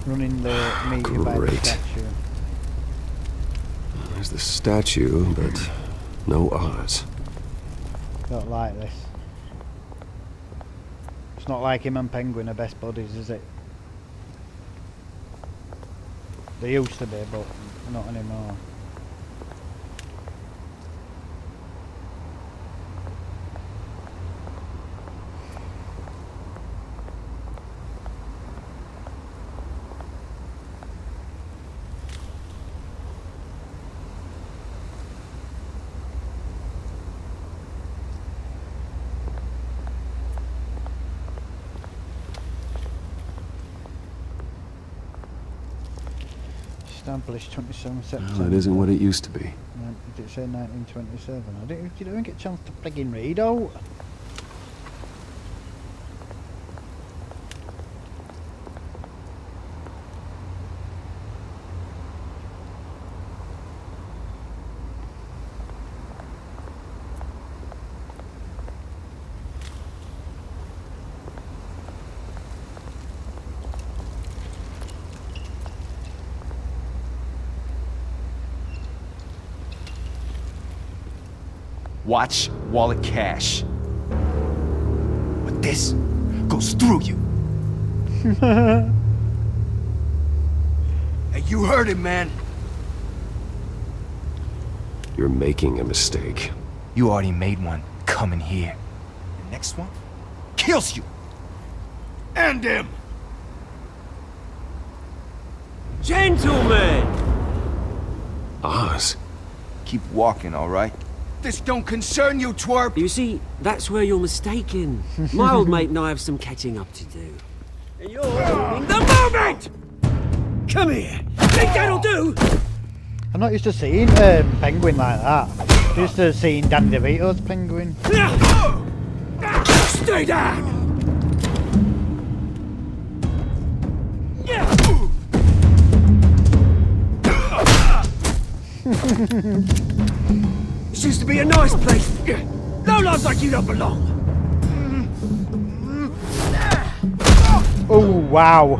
Running the meeting by the Great. statue. There's the statue, but no Oz. Don't like this. It's not like him and Penguin are best buddies, is it? They used to be, but not anymore. Established 27 September. Well, it isn't what it used to be. Did it say 1927? You don't get a chance to friggin' read out. Watch wallet cash. But this goes through you. Hey, you heard it, man. You're making a mistake. You already made one coming here. The next one kills you. And him. Gentlemen! Oz? Keep walking, all right? This don't concern you, twerp! You see, that's where you're mistaken. My old mate and I have some catching up to do. And you're ruining the moment! Come here! Think that'll do? I'm not used to seeing Penguin like that. Used to seeing Danny DeVito's Penguin. Stay down! This used to be a nice place. No lives like you don't belong. Oh wow!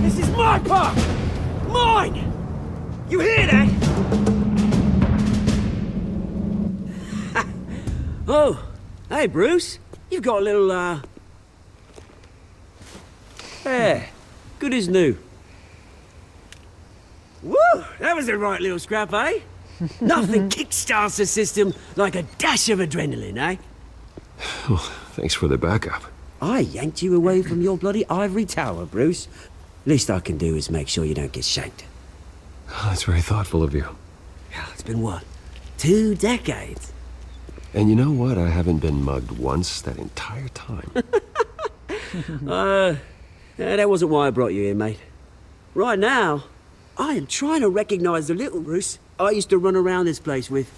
This is my park! Mine! You hear that? Oh, hey Bruce. You've got a little, hair. Good as new. Woo! That was a right little scrap, eh? Nothing kickstarts the system like a dash of adrenaline, eh? Well, thanks for the backup. I yanked you away from your bloody ivory tower, Bruce. Least I can do is make sure you don't get shanked. Oh, that's very thoughtful of you. Yeah, it's been what? 2 decades? And you know what? I haven't been mugged once that entire time. That wasn't why I brought you here, mate. Right now, I am trying to recognize the little Bruce I used to run around this place with.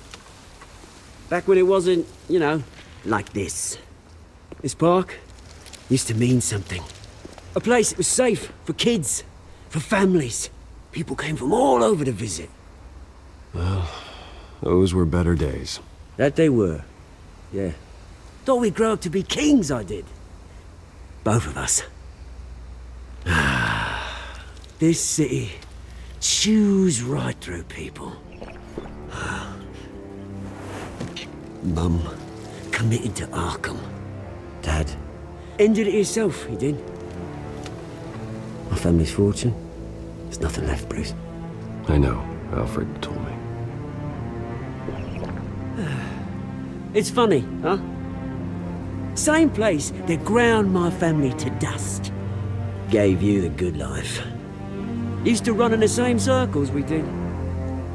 Back when it wasn't, you know, like this. This park used to mean something. A place that was safe for kids, for families. People came from all over to visit. Well, those were better days. That they were, yeah. Thought we'd grow up to be kings, I did. Both of us. This city chews right through people. Mum committed to Arkham. Dad Ended it yourself, he did. My family's fortune. There's nothing left, Bruce. I know. Alfred told me. It's funny, huh? Same place that ground my family to dust. Gave you the good life. Used to run in the same circles we did.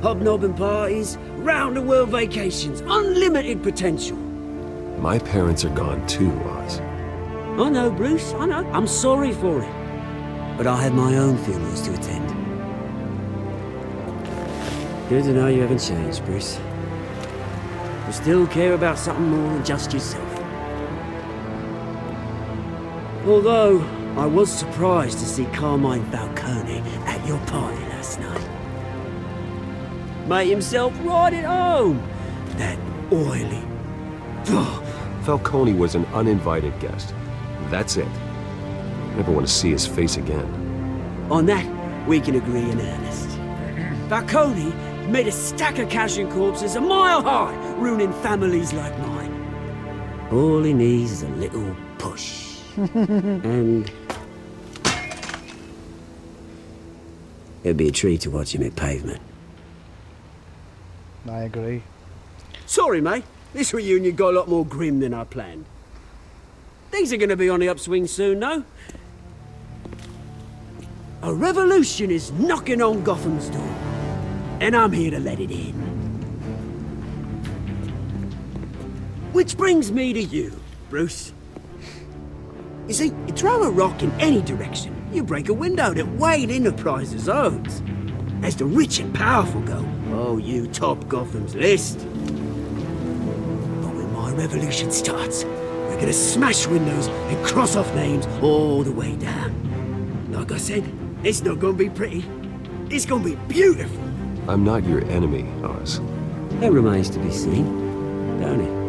Hobnobbing parties, round-the-world vacations, unlimited potential. My parents are gone too, Oz. I know, Bruce, I know. I'm sorry for it. But I had my own funerals to attend. Good to know you haven't changed, Bruce. You still care about something more than just yourself. Although, I was surprised to see Carmine Falcone at your party last night. Made himself right at home. That oily... Falcone was an uninvited guest. That's it. Never want to see his face again. On that, we can agree in earnest. Falcone made a stack of cash and corpses a mile high, ruining families like mine. All he needs is a little push. And... it'd be a treat to watch him hit pavement. I agree. Sorry, mate. This reunion got a lot more grim than I planned. Things are gonna be on the upswing soon, though. A revolution is knocking on Gotham's door. And I'm here to let it in. Which brings me to you, Bruce. You see, you throw a rock in any direction, you break a window that Wayne Enterprises owns. As the rich and powerful go, oh, you top Gotham's list. But when my revolution starts, we're gonna smash windows and cross off names all the way down. Like I said, it's not gonna be pretty. It's gonna be beautiful. I'm not your enemy, Oz. That remains to be seen, don't it?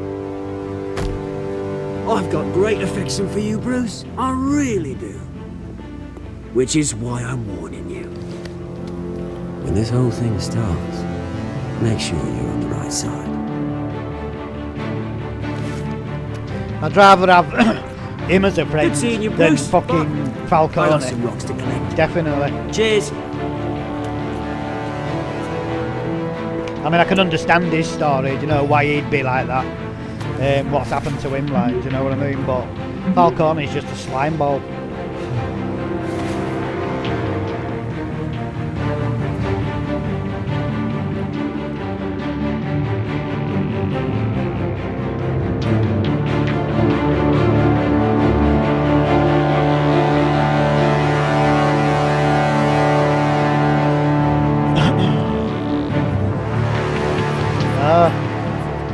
I've got great affection for you, Bruce. I really do. Which is why I'm warning you. When this whole thing starts, make sure you're on the right side. I'd rather have him as a friend Good seeing you, than Bruce. fucking I Falcone. got some rocks to collect. Definitely. Cheers. I mean, I can understand his story, you know, why he'd be like that. What's happened to him, like, do you know what I mean? But Falcone is just a slime ball.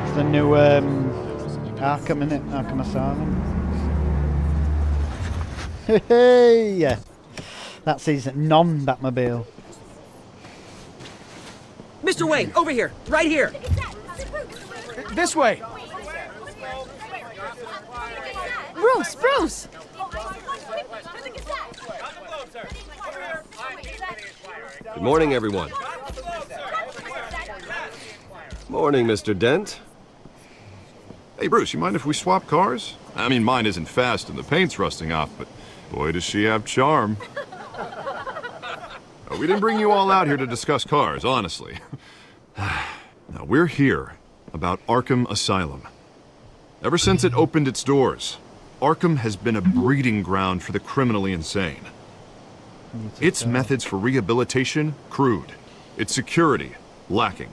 It's the new Arkham, innit? Arkham Asylum. Hey, yeah. That's his non-Batmobile. Mr. Wayne, over here. Right here. This way. Bruce, Bruce! Good morning, everyone. Morning, Mr. Dent. Hey, Bruce, you mind if we swap cars? I mean, mine isn't fast and the paint's rusting off, but boy, does she have charm. We didn't bring you all out here to discuss cars, honestly. Now, we're here about Arkham Asylum. Ever since it opened its doors, Arkham has been a breeding ground for the criminally insane. Its methods for rehabilitation, crude. Its security, lacking.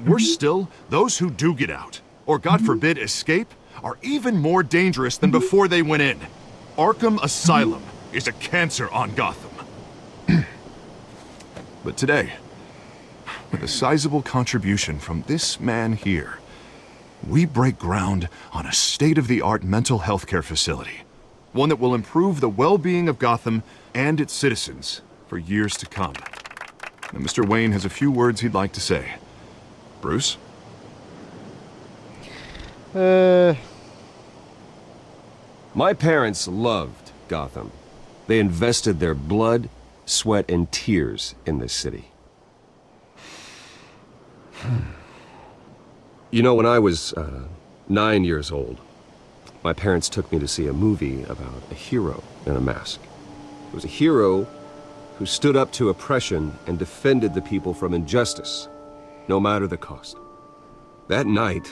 Worse still, those who do get out, or God forbid escape, are even more dangerous than before they went in. Arkham Asylum is a cancer on Gotham. But today, with a sizable contribution from this man here, we break ground on a state-of-the-art mental health care facility. One that will improve the well-being of Gotham and its citizens for years to come. Now, Mr. Wayne has a few words he'd like to say. Bruce? My parents loved Gotham. They invested their blood, sweat, and tears in this city. You know, when I was 9 years old, My parents took me to see a movie about a hero in a mask. It was a hero who stood up to oppression and defended the people from injustice, no matter the cost. That night,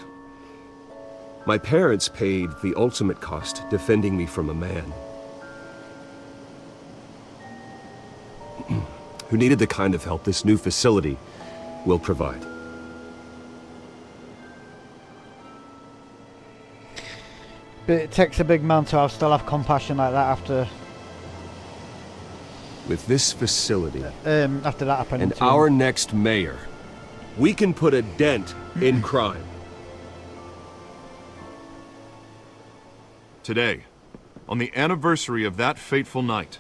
my parents paid the ultimate cost defending me from a man who needed the kind of help this new facility will provide. But it takes a big man to still have compassion like that after... With this facility, after that happened, and our next mayor, we can put a dent in crime. Today, on the anniversary of that fateful night,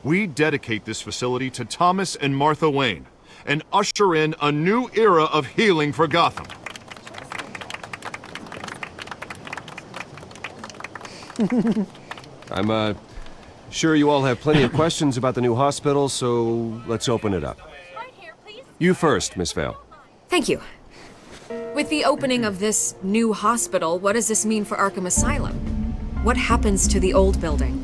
we dedicate this facility to Thomas and Martha Wayne and usher in a new era of healing for Gotham. I'm sure you all have plenty of questions about the new hospital, so let's open it up. You first, Miss Vale. Thank you. With the opening of this new hospital, what does this mean for Arkham Asylum? What happens to the old building?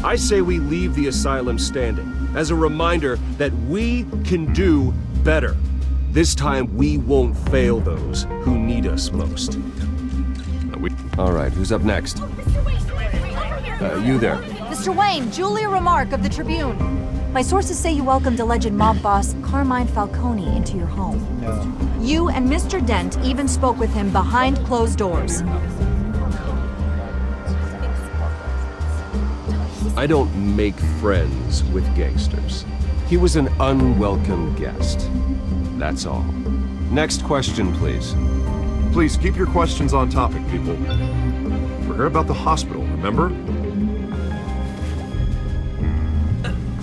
I say we leave the asylum standing as a reminder that we can do better. This time we won't fail those who need us most. All right, who's up next? You there. Mr. Wayne, Julia Remark of the Tribune. My sources say you welcomed alleged mob boss Carmine Falcone into your home. No. You and Mr. Dent even spoke with him behind closed doors. I don't make friends with gangsters. He was an unwelcome guest. That's all. Next question, please. Please keep your questions on topic, people. We're here about the hospital, remember?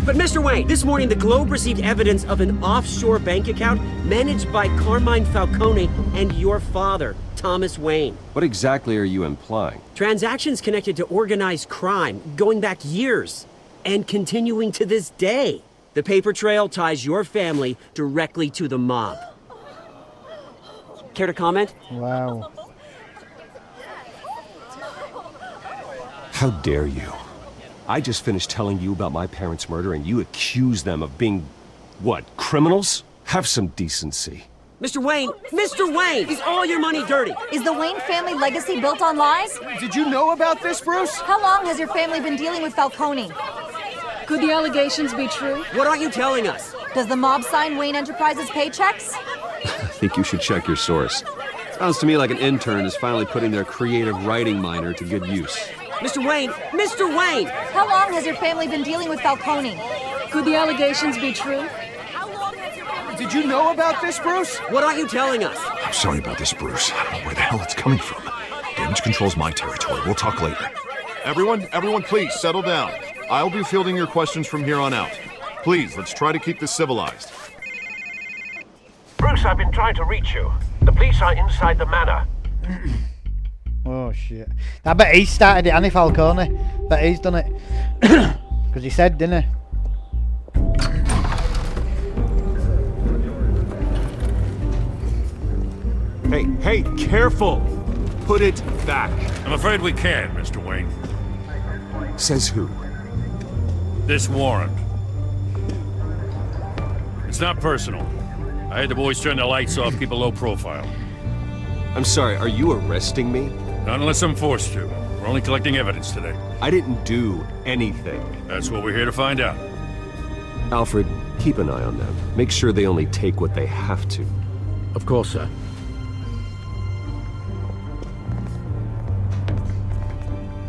But Mr. Wayne, this morning the Globe received evidence of an offshore bank account managed by Carmine Falcone and your father, Thomas Wayne. What exactly are you implying? Transactions connected to organized crime, going back years, and continuing to this day. The paper trail ties your family directly to the mob. Care to comment? Wow. How dare you? I just finished telling you about my parents' murder and you accuse them of being, what, criminals? Have some decency. Mr. Wayne! Mr. Wayne! Is all your money dirty? Is the Wayne family legacy built on lies? Did you know about this, Bruce? How long has your family been dealing with Falcone? Could the allegations be true? What aren't you telling us? Does the mob sign Wayne Enterprises paychecks? I think you should check your source. Sounds to me like an intern is finally putting their creative writing minor to good use. Mr. Wayne! Mr. Wayne! How long has your family been dealing with Falcone? Could the allegations be true? Did you know about this, Bruce? What aren't you telling us? I'm sorry about this, Bruce. I don't know where the hell it's coming from. Damage control's my territory. We'll talk later. Everyone, please, settle down. I'll be fielding your questions from here on out. Please, let's try to keep this civilized. Bruce, I've been trying to reach you. The police are inside the manor. Oh shit. I bet he started it, Annie Falcone. Bet he's done it. Because he said, didn't he? Hey, careful! Put it back. I'm afraid we can't, Mr. Wayne. Says who? This warrant. It's not personal. I had the boys turn the lights off, keep a low profile. I'm sorry, are you arresting me? Not unless I'm forced to. We're only collecting evidence today. I didn't do anything. That's what we're here to find out. Alfred, keep an eye on them. Make sure they only take what they have to. Of course, sir.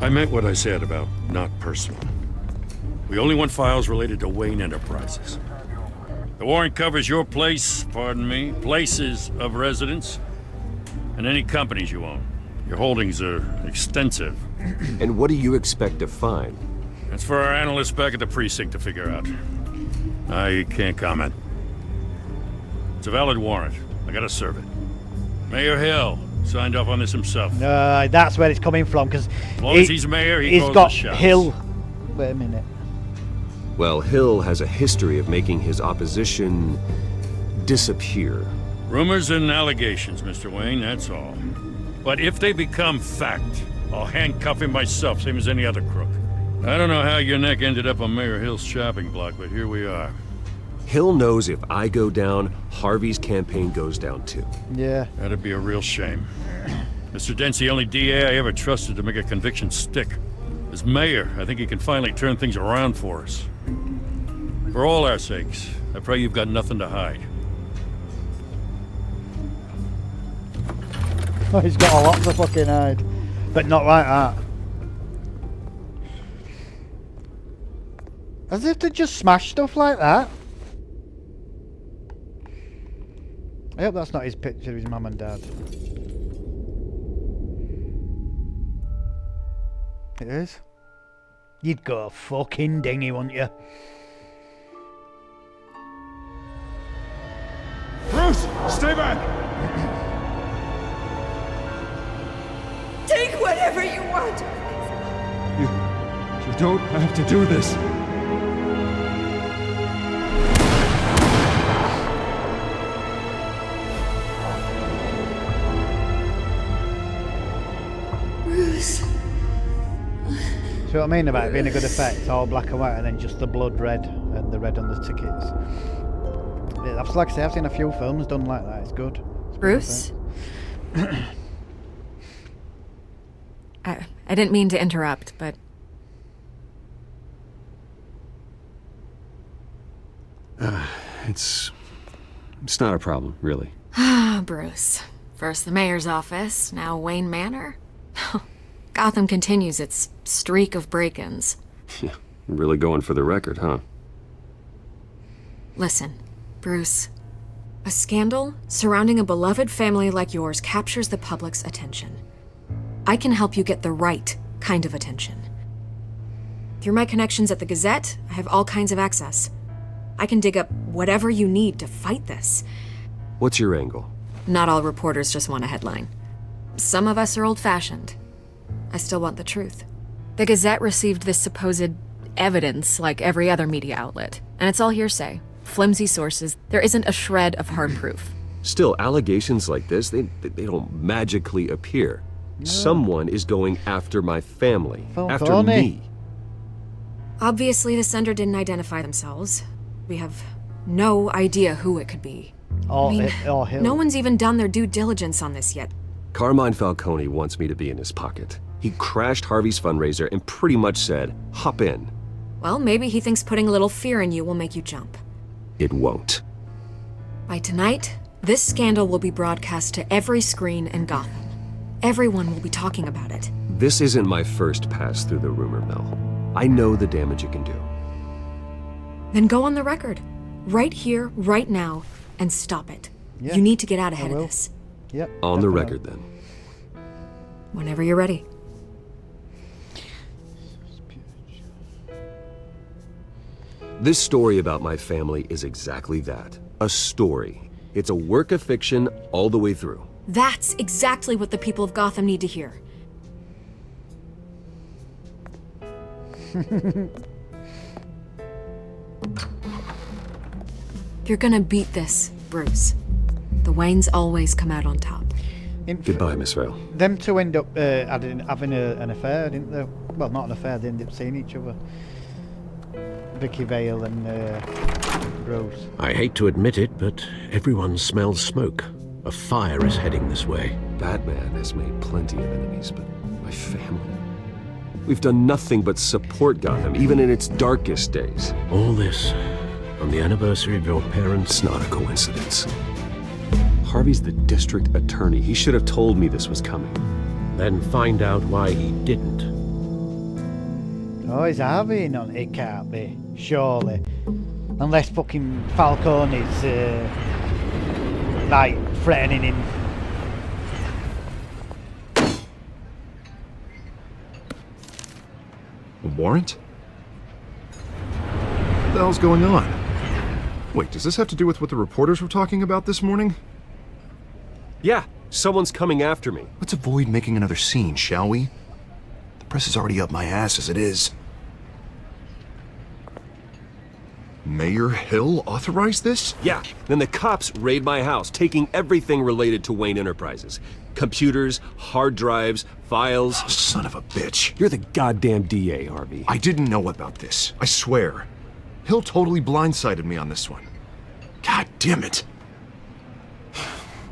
I meant what I said about not personal. We only want files related to Wayne Enterprises. The warrant covers your places of residence, and any companies you own. Your holdings are extensive. And what do you expect to find? That's for our analysts back at the precinct to figure out. I can't comment. It's a valid warrant. I gotta serve it. Mayor Hill signed off on this himself. That's where it's coming from, because as long as he's mayor, he's calls got the shots. Hill. Wait a minute. Well, Hill has a history of making his opposition disappear. Rumors and allegations, Mr. Wayne, that's all. But if they become fact, I'll handcuff him myself, same as any other crook. I don't know how your neck ended up on Mayor Hill's shopping block, but here we are. Hill knows if I go down, Harvey's campaign goes down too. Yeah. That'd be a real shame. Mr. Dent's the only DA I ever trusted to make a conviction stick. As mayor, I think he can finally turn things around for us. For all our sakes, I pray you've got nothing to hide. Oh, he's got a lot to fucking hide. But not like that. As if they just smash stuff like that. I hope that's not his picture of his mum and dad. It is. You'd go fucking dingy, wouldn't you? Bruce, stay back! Take whatever you want. You don't have to do this. Bruce. See what I mean about it being a good effect? All black and white and then just the blood red and the red on the tickets. Yeah, that's like I say, I've seen a few films done like that. It's good. It's Bruce? I didn't mean to interrupt, but... It's not a problem, really. Ah, Bruce. First the mayor's office, now Wayne Manor. Gotham continues its streak of break-ins. Yeah, really going for the record, huh? Listen, Bruce. A scandal surrounding a beloved family like yours captures the public's attention. I can help you get the right kind of attention. Through my connections at the Gazette, I have all kinds of access. I can dig up whatever you need to fight this. What's your angle? Not all reporters just want a headline. Some of us are old-fashioned. I still want the truth. The Gazette received this supposed evidence like every other media outlet, and it's all hearsay. Flimsy sources. There isn't a shred of hard proof. Still, allegations like this, they don't magically appear. No. Someone is going after my family. After me. Obviously, the sender didn't identify themselves. We have no idea who it could be. No one's even done their due diligence on this yet. Carmine Falcone wants me to be in his pocket. He crashed Harvey's fundraiser and pretty much said, hop in. Well, maybe he thinks putting a little fear in you will make you jump. It won't. By tonight, this scandal will be broadcast to every screen in Gotham. Everyone will be talking about it. This isn't my first pass through the rumor mill. I know the damage it can do. Then go on the record. Right here, right now, and stop it. Yeah, you need to get out ahead of this. Yep. On the record, then. Whenever you're ready. This story about my family is exactly that. A story. It's a work of fiction all the way through. That's exactly what the people of Gotham need to hear. You're gonna beat this, Bruce. The Waynes always come out on top. Goodbye, Miss Vale. Them two end up having an affair, didn't they? Well, not an affair, they end up seeing each other. Vicky Vale and Rose. I hate to admit it, but everyone smells smoke. A fire is heading this way. Batman has made plenty of enemies, but my family... We've done nothing but support Gotham, even in its darkest days. All this on the anniversary of your parents'... It's not a coincidence. Harvey's the district attorney. He should have told me this was coming. Then find out why he didn't. Oh, is Harvey in on it? It can't be. Surely. Unless fucking Falcone's, like, threatening him. A warrant? What the hell's going on? Wait, does this have to do with what the reporters were talking about this morning? Yeah, someone's coming after me. Let's avoid making another scene, shall we? The press is already up my ass as it is. Mayor Hill authorized this? Yeah, then the cops raid my house, taking everything related to Wayne Enterprises. Computers, hard drives, files. Oh, son of a bitch. You're the goddamn DA, Harvey. I didn't know about this. I swear. Hill totally blindsided me on this one. God damn it.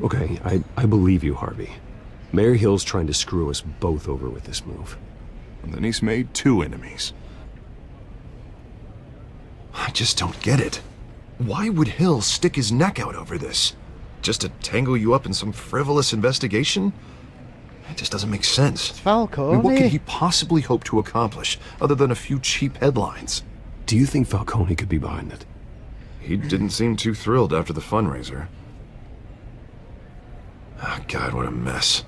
Okay, I believe you, Harvey. Mayor Hill's trying to screw us both over with this move. And then he's made 2 enemies. I just don't get it. Why would Hill stick his neck out over this? Just to tangle you up in some frivolous investigation? It just doesn't make sense. Falcone. I mean, what could he possibly hope to accomplish other than a few cheap headlines? Do you think Falcone could be behind it? He didn't seem too thrilled after the fundraiser. Oh, God, what a mess.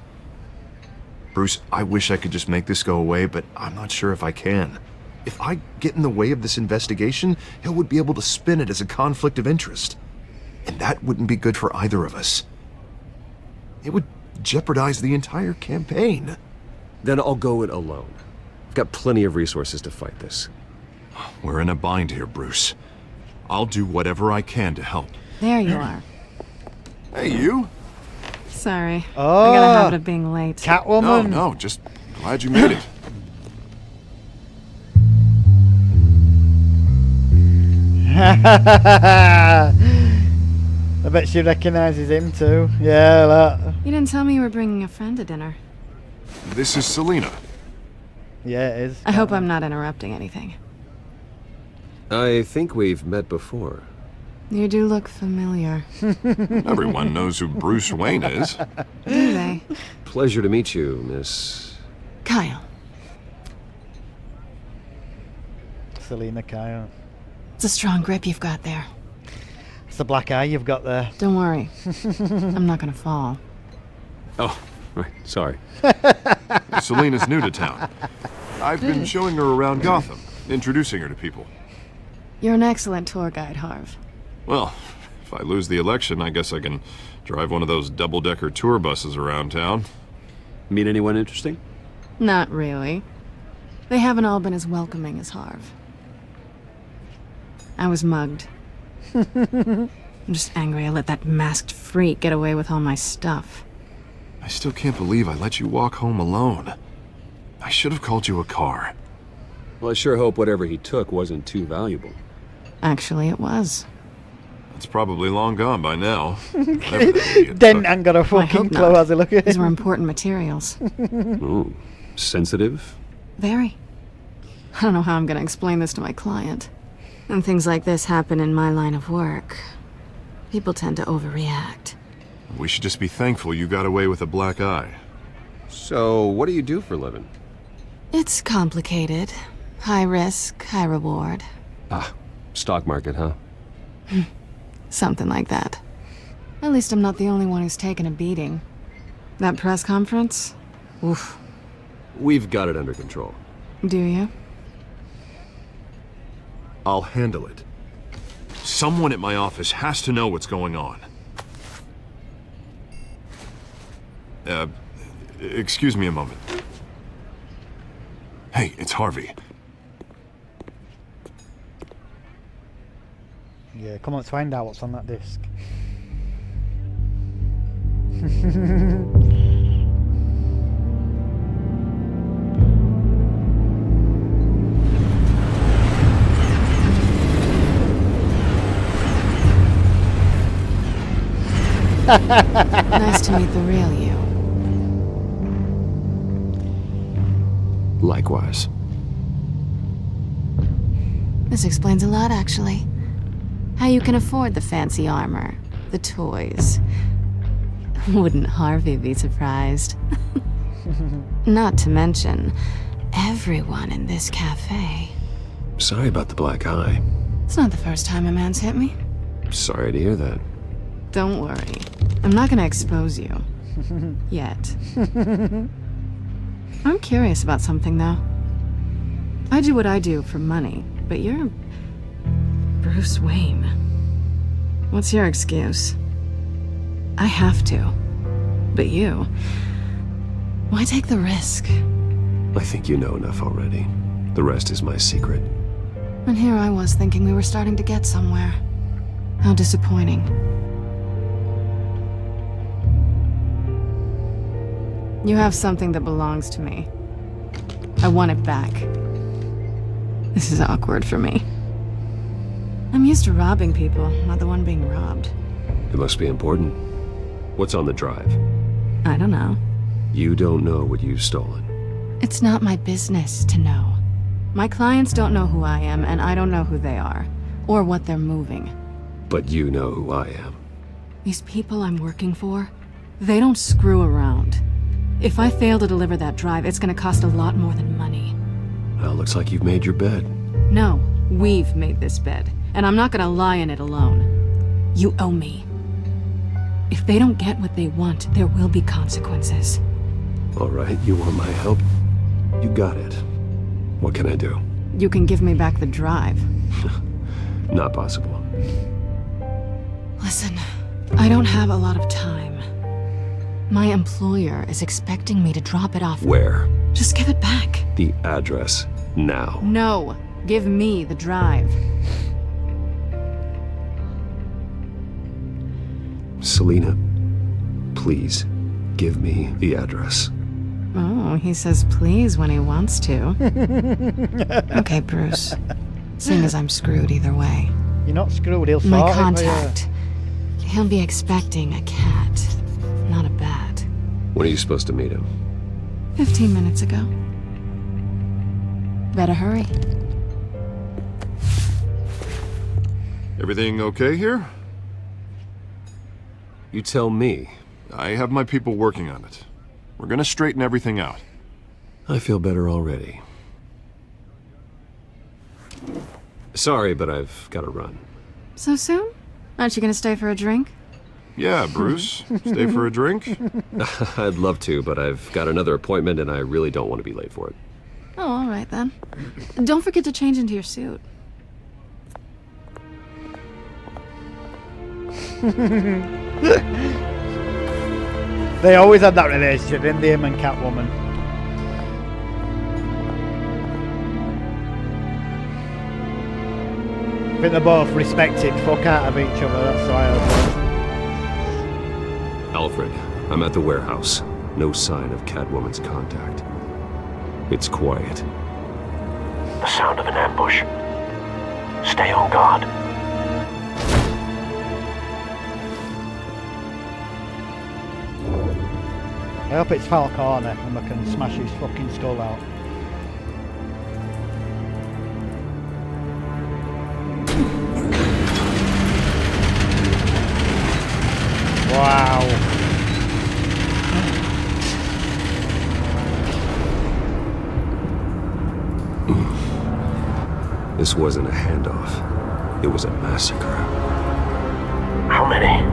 Bruce, I wish I could just make this go away, but I'm not sure if I can. If I get in the way of this investigation, Hill would be able to spin it as a conflict of interest. And that wouldn't be good for either of us. It would jeopardize the entire campaign. Then I'll go it alone. I've got plenty of resources to fight this. We're in a bind here, Bruce. I'll do whatever I can to help. There you are. Hey, you. Sorry. Oh, I got a habit of being late. Catwoman. No, just glad you made it. I bet she recognises him too. Yeah, that. You didn't tell me you were bringing a friend to dinner. This is Selina. Yeah, it is. I hope I'm not interrupting anything. I think we've met before. You do look familiar. Everyone knows who Bruce Wayne is. Do they? Pleasure to meet you, Miss... Kyle. Selina Kyle. It's a strong grip you've got there. It's the black eye you've got there. Don't worry. I'm not gonna fall. Oh, right. Sorry. Selina's new to town. I've been showing her around Gotham, introducing her to people. You're an excellent tour guide, Harv. Well, if I lose the election, I guess I can drive one of those double-decker tour buses around town. Meet anyone interesting? Not really. They haven't all been as welcoming as Harv. I was mugged. I'm just angry I let that masked freak get away with all my stuff. I still can't believe I let you walk home alone. I should have called you a car. Well, I sure hope whatever he took wasn't too valuable. Actually, it was. It's probably long gone by now. Dent ain't got a fucking clue as he look at These were important materials. Ooh, sensitive? Very. I don't know how I'm gonna explain this to my client. When things like this happen in my line of work, people tend to overreact. We should just be thankful you got away with a black eye. So, what do you do for a living? It's complicated. High risk, high reward. Ah, stock market, huh? Something like that. At least I'm not the only one who's taken a beating. That press conference? Oof. We've got it under control. Do you? I'll handle it. Someone at my office has to know what's going on. Excuse me a moment. Hey, it's Harvey. Yeah, come on, let's find out what's on that disc. Nice to meet the real you. Likewise. This explains a lot, actually. How you can afford the fancy armor, the toys. Wouldn't Harvey be surprised? Not to mention, everyone in this cafe. Sorry about the black eye. It's not the first time a man's hit me. Sorry to hear that. Don't worry. I'm not gonna expose you. Yet. I'm curious about something, though. I do what I do for money, but you're... Bruce Wayne. What's your excuse? I have to. But you... Why take the risk? I think you know enough already. The rest is my secret. And here I was thinking we were starting to get somewhere. How disappointing. You have something that belongs to me. I want it back. This is awkward for me. I'm used to robbing people, not the one being robbed. It must be important. What's on the drive? I don't know. You don't know what you've stolen. It's not my business to know. My clients don't know who I am, and I don't know who they are, or what they're moving. But you know who I am. These people I'm working for, they don't screw around. If I fail to deliver that drive, it's gonna cost a lot more than money. Well, looks like you've made your bed. No, we've made this bed, and I'm not gonna lie in it alone. You owe me. If they don't get what they want, there will be consequences. All right, you want my help? You got it. What can I do? You can give me back the drive. Not possible. Listen, I don't have a lot of time. My employer is expecting me to drop it off. Where? Just give it back. The address, now. No, give me the drive. Selina, please, give me the address. Oh, he says please when he wants to. Okay, Bruce. Seeing as I'm screwed either way. You're not screwed, he'll sort My it, contact. He'll be expecting a cat, not a bat. When are you supposed to meet him? 15 minutes ago. Better hurry. Everything okay here? You tell me. I have my people working on it. We're gonna straighten everything out. I feel better already. Sorry, but I've got to run. So soon? Aren't you gonna stay for a drink? Yeah, Bruce. Stay for a drink? I'd love to, but I've got another appointment and I really don't want to be late for it. Oh, all right then. Don't forget to change into your suit. They always had that relationship, didn't they, him and Catwoman? I think they both respected fuck out of each other, that's why I was... Alfred, I'm at the warehouse. No sign of Catwoman's contact. It's quiet. The sound of an ambush. Stay on guard. I hope it's Falcone and I can smash his fucking skull out. Wow. This wasn't a handoff. It was a massacre. How many?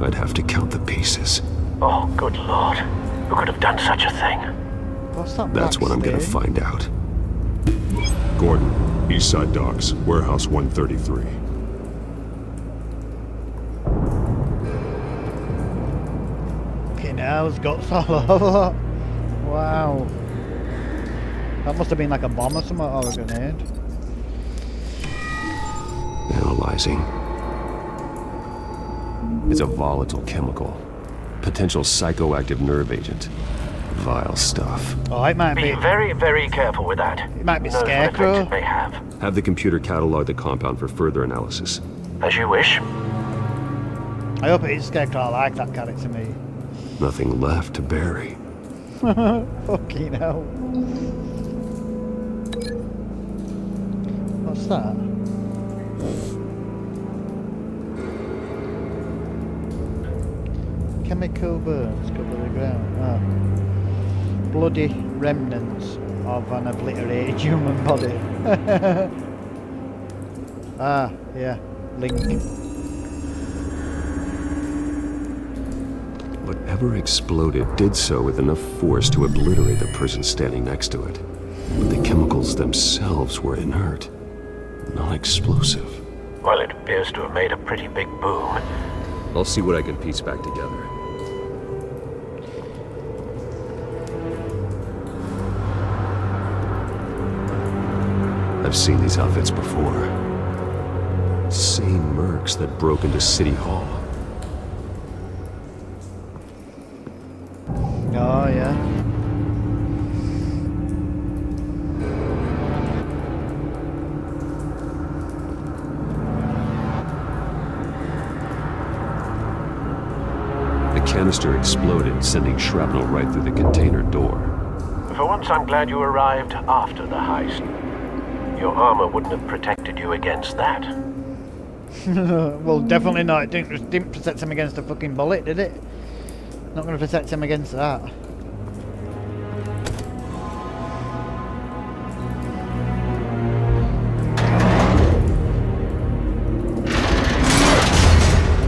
I'd have to count the pieces. Oh, good lord. Who could have done such a thing? What's that? That's what I'm gonna find out. Gordon, Eastside Docks, Warehouse 133. Fucking hell, there's guts all over. Wow. That must have been like a bomb or something, or a grenade. Analyzing. It's a volatile chemical. Potential psychoactive nerve agent. Vile stuff. Oh, it might be. Be very, very careful with that. It might be Who knows what Scarecrow. effect it may have. Have the computer catalog the compound for further analysis. As you wish. I hope it is Scarecrow. I like that character, me. Nothing left to bury. Fucking hell. What's that? Chemical burns cover the ground. Ah. Bloody remnants of an obliterated human body. Ah, yeah. Link. Whatever exploded did so with enough force to obliterate the person standing next to it. But the chemicals themselves were inert, non-explosive. Well, it appears to have made a pretty big boom. I'll see what I can piece back together. I've seen these outfits before. Same mercs that broke into City Hall. Oh, yeah. The canister exploded, sending shrapnel right through the container door. For once, I'm glad you arrived after the heist. Your armor wouldn't have protected you against that. Well, definitely not. It didn't protect him against a fucking bullet, did it? Not going to protect him against that.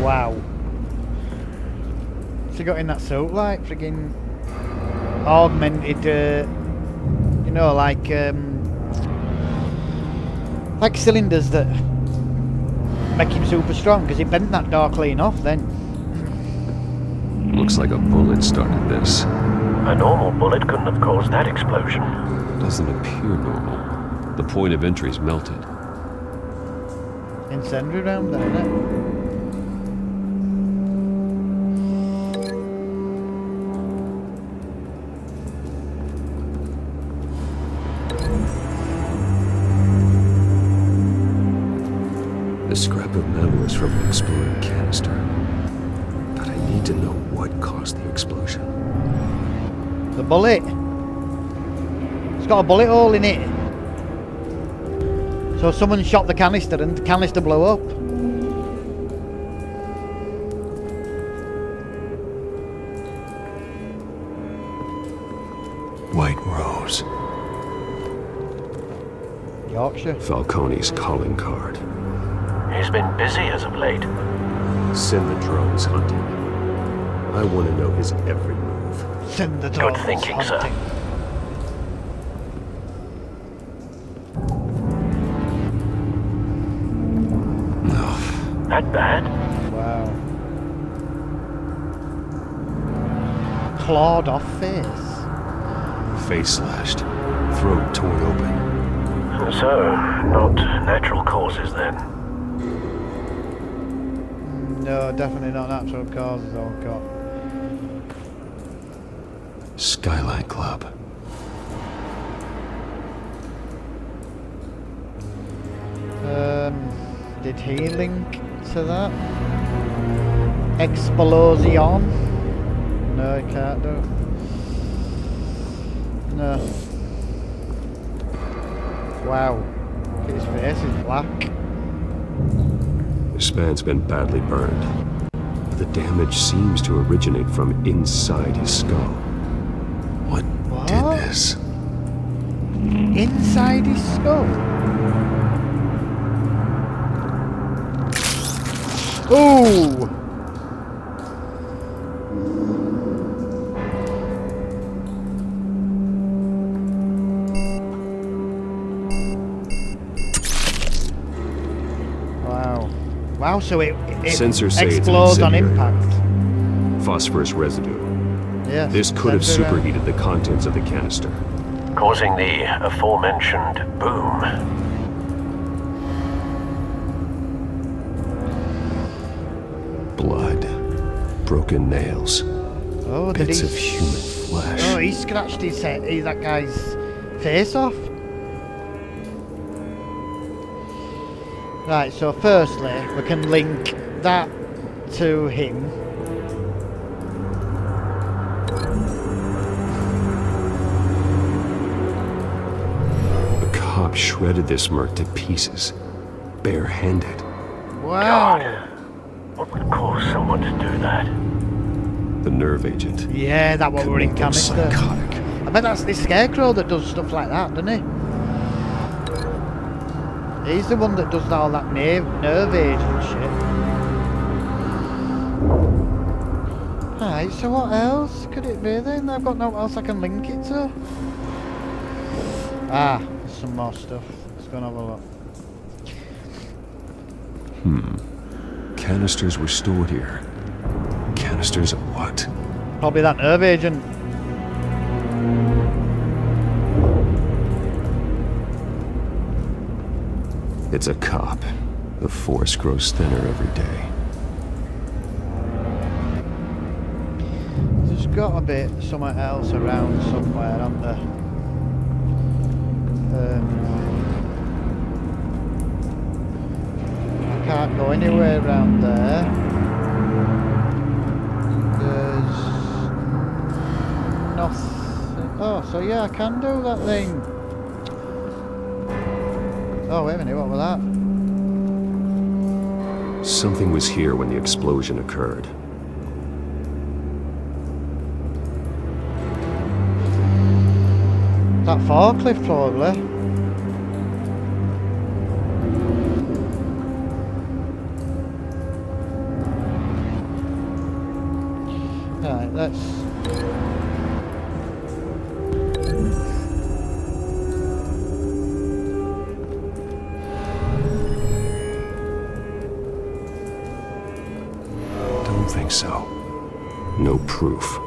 Wow. What's he got in that suit like? Friggin' augmented, you know, like cylinders that make him super strong, because he bent that door clean off then. Looks like a bullet started this. A normal bullet couldn't have caused that explosion. Doesn't appear normal. The point of entry's melted. Incendiary round there, isn't it? The scrap of metal is from an exploding canister. But I need to know what caused the explosion. The bullet. It's got a bullet hole in it. So someone shot the canister and the canister blew up. White Rose. Yorkshire. Falcone's calling card. He's been busy as of late. Send the drones hunting. I want to know his every move. Send the Good drones thinking, hunting. sir. No. That bad? Wow. Clawed off face. Face slashed. Throat torn open. So, not natural causes then. No, definitely not natural causes, oh god. Skyline Club. Did he link to that? Explosion? No, he can't do it. No. Wow. His face is black. This man's been badly burned. The damage seems to originate from inside his skull. What did this? Inside his skull? Ooh! Wow, so it Sensors say explodes it's on incendiary. impact. Phosphorus residue. Yes, This could have sensor, superheated the contents of the canister. Causing the aforementioned boom. Blood. Broken nails. Oh, did Bits he? of human flesh. Oh, he scratched his head, that guy's face off. Right, so firstly, we can link that to him. The cop shredded this merc to pieces. Barehanded. Wow. God. What would cause someone to do that? The nerve agent. Yeah, that what we're in Make them canister. psychotic. I bet that's the Scarecrow that does stuff like that, doesn't he? He's the one that does all that nerve agent shit. Right, so what else could it be then? I've got no else I can link it to. Ah, there's some more stuff. Let's go and have a look. Canisters were stored here. Canisters of what? Probably that nerve agent. It's a cop. The force grows thinner every day. There's got to be somewhere else around somewhere, hasn't there? I can't go anywhere around there. There's nothing. Oh, so yeah, I can do that thing. Oh, wait a minute, what was that? Something was here when the explosion occurred. That forklift, probably. Right, let's... Don't think so. No proof.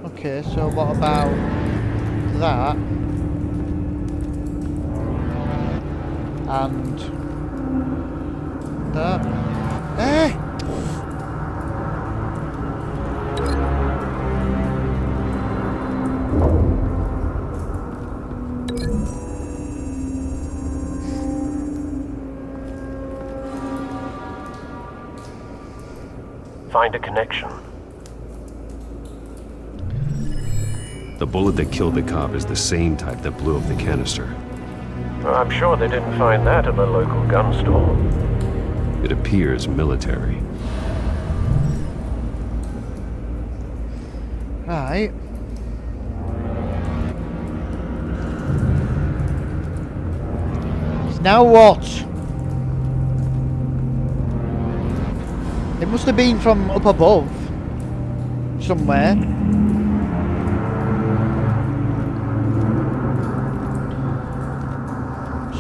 Okay, so what about that? And that? Eh? Find a connection. The bullet that killed the cop is the same type that blew up the canister. I'm sure they didn't find that at the local gun store. It appears military. Right. Now what? It must have been from up above. Somewhere.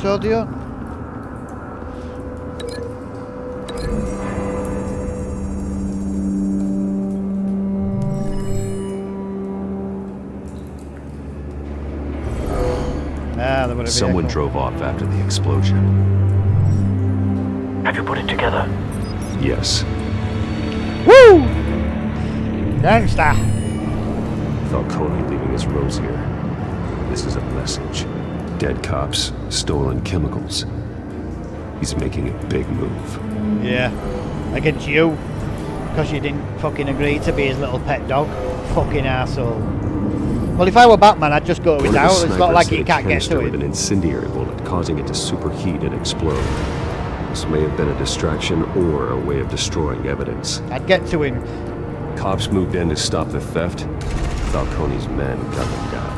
So do you? Someone drove off after the explosion. Have you put it together? Yes. Woo! Gangsta. Falcone leaving his rose here. This is a message. Dead cops, stolen chemicals. He's making a big move. Yeah. Against you. Because you didn't fucking agree to be his little pet dog. Fucking asshole. Well, if I were Batman, I'd just go to his house. It's not like he can't get to it. With an incendiary bullet, causing it to superheat and explode. This may have been a distraction or a way of destroying evidence. I'd get to him. Cops moved in to stop the theft. Falcone's men cut them down.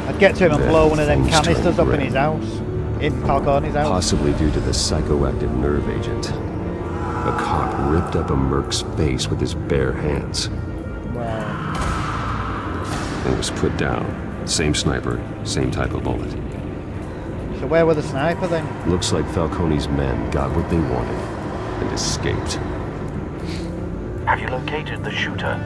I'd get to him and blow one of them canisters up in his house. In Falcone's house. Possibly due to the psychoactive nerve agent. A cop ripped up a merc's face with his bare hands. Wow. And was put down. Same sniper, same type of bullet. So where were the sniper then? Looks like Falcone's men got what they wanted and escaped. Have you located the shooter?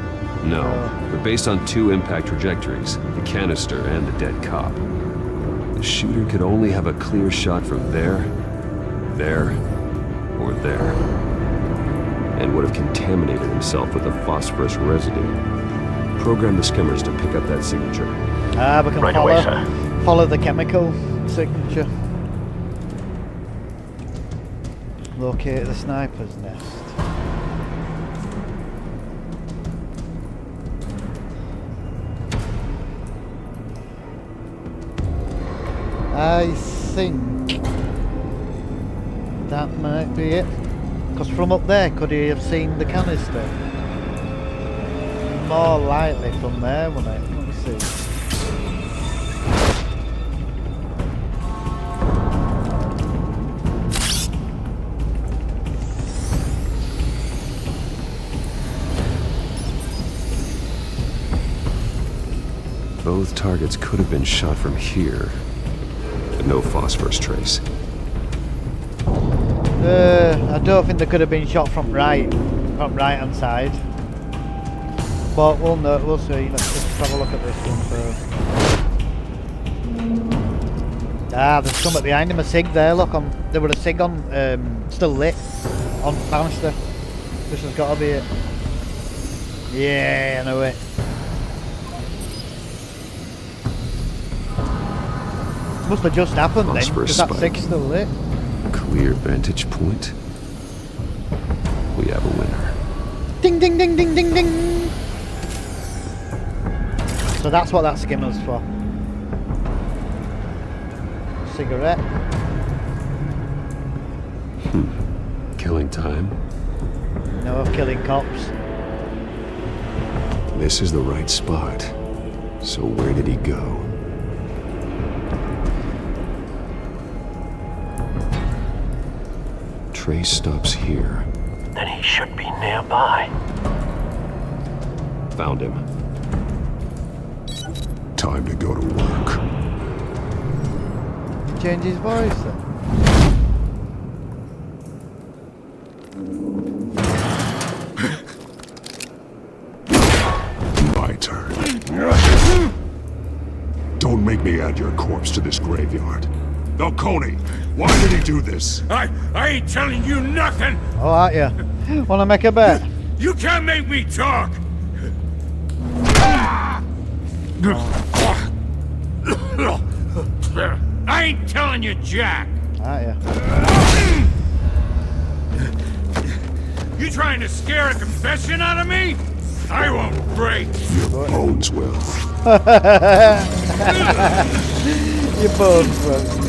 No, but based on two impact trajectories, the canister and the dead cop, the shooter could only have a clear shot from there, or there, and would have contaminated himself with a phosphorus residue. Program the skimmers to pick up that signature. Ah, we can right follow, away, sir. Follow the chemical signature. Locate the sniper's nest. I think that might be it. Because from up there, could he have seen the canister? More likely from there, wouldn't it? Let me see. Both targets could have been shot from here, but no phosphorus trace. I don't think they could have been shot from right hand side. But we'll know, we'll see. Let's just have a look at this one first. Ah, there's some behind him, a SIG there, look, there were a SIG on, still lit, on banister. This has got to be it. Yeah, I know it. Must have just happened then, because that SIG's still lit. Clear vantage point. We have a winner. Ding ding ding ding ding ding! So that's what that skimmer's for. Cigarette. Killing time. No, killing cops. This is the right spot. So where did he go? Trace stops here. Then he should be nearby. Found him. Time to go to work. Change his voice then. My turn. Don't make me add your corpse to this graveyard. Falcone, why did he do this? I ain't telling you nothing! Oh, aren't you? Wanna make a bet? You can't make me talk! I ain't telling you jack! Aren't you? You trying to scare a confession out of me? I won't break! Your bones will. Your bones will.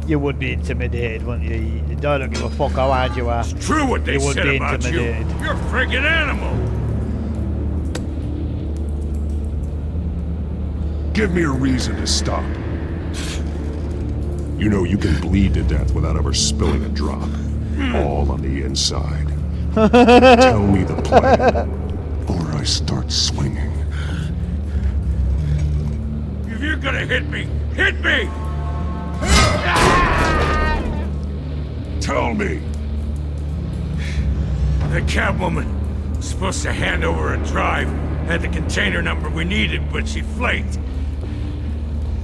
You would be intimidated, wouldn't you? You don't give a fuck how hard you are. It's true what they would said be about you. intimidated. You're a friggin' animal. Give me a reason to stop. You know you can bleed to death without ever spilling a drop. All on the inside. Tell me the plan, or I start swinging. If you're gonna hit me, hit me! Tell me! The Catwoman was supposed to hand over a drive, had the container number we needed, but she flaked.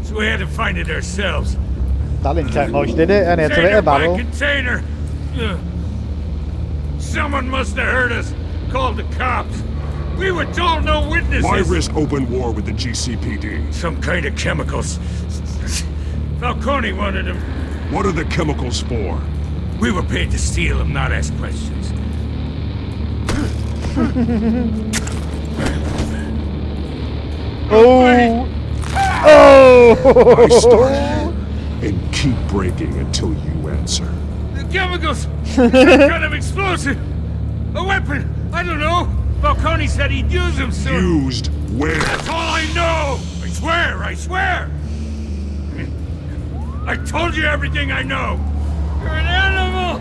So we had to find it ourselves. That didn't take much, did it? And it's a bit of battle. Container! Someone must have heard us, called the cops. We were told no witnesses. Why risk open war with the GCPD? Some kind of chemicals. Falcone wanted them. What are the chemicals for? We were paid to steal them, not ask questions. Oh! Oh! I start and keep breaking until you answer. The chemicals! Some kind of explosive! A weapon! I don't know! Falcone said he'd use them soon. Used where? That's all I know! I swear, I swear! I told you everything I know! You're an animal!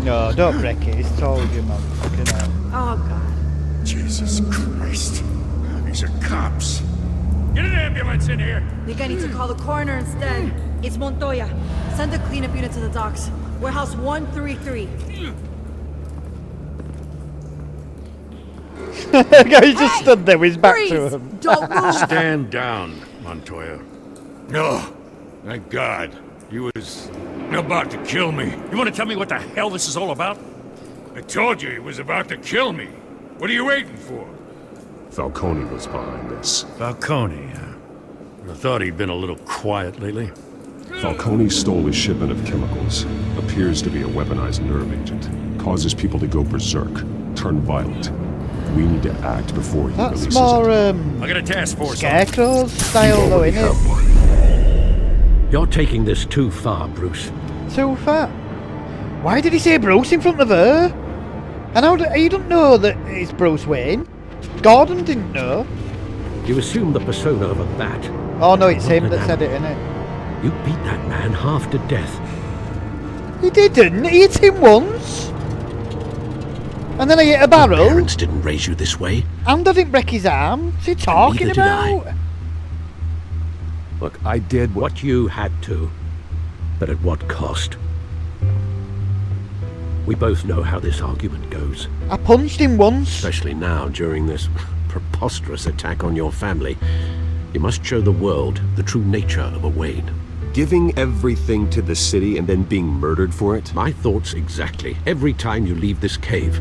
No, don't break it. He's told you, man. Fucking hell. Oh, God. Jesus Christ. These are cops. Get an ambulance in here! Think I need to call the coroner instead. It's Montoya. Send the cleanup unit to the docks. Warehouse 133. He just stood there with his back to him. Don't move! Stand down, Montoya. No. Thank God. He was about to kill me. You want to tell me what the hell this is all about? I told you he was about to kill me. What are you waiting for? Falcone was behind this. Falcone, I thought he'd been a little quiet lately. Falcone stole a shipment of chemicals. Appears to be a weaponized nerve agent. Causes people to go berserk. Turn violent. We need to act before he That's releases more, it. I got a task force. Scarecrow style, though, isn't it? You're taking this too far, Bruce. Too far? Why did he say Bruce in front of her? And how you don't know that it's Bruce Wayne? Gordon didn't know. You assume the persona of a bat. Oh no, it's him that said it, innit? You beat that man half to death. He didn't. He hit him once. And then I hit a Your barrel. parents didn't raise you this way. And I didn't break his arm. What's he talking neither did I. about? Look, I did what you had to, but at what cost? We both know how this argument goes. I punched him once. Especially now, during this preposterous attack on your family. You must show the world the true nature of a Wayne. Giving everything to the city and then being murdered for it? My thoughts exactly. Every time you leave this cave.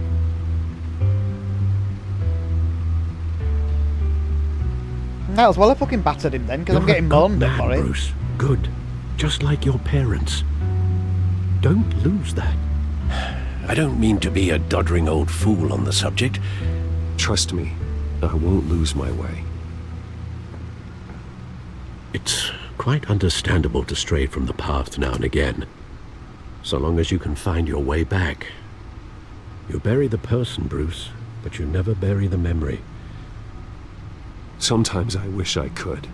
Might as well have fucking battered him then, because I'm You're a getting good moaned man, for it. Bruce. Good. Just like your parents. Don't lose that. I don't mean to be a doddering old fool on the subject. Trust me, I won't lose my way. It's quite understandable to stray from the path now and again. So long as you can find your way back. You bury the person, Bruce, but you never bury the memory. Sometimes I wish I could.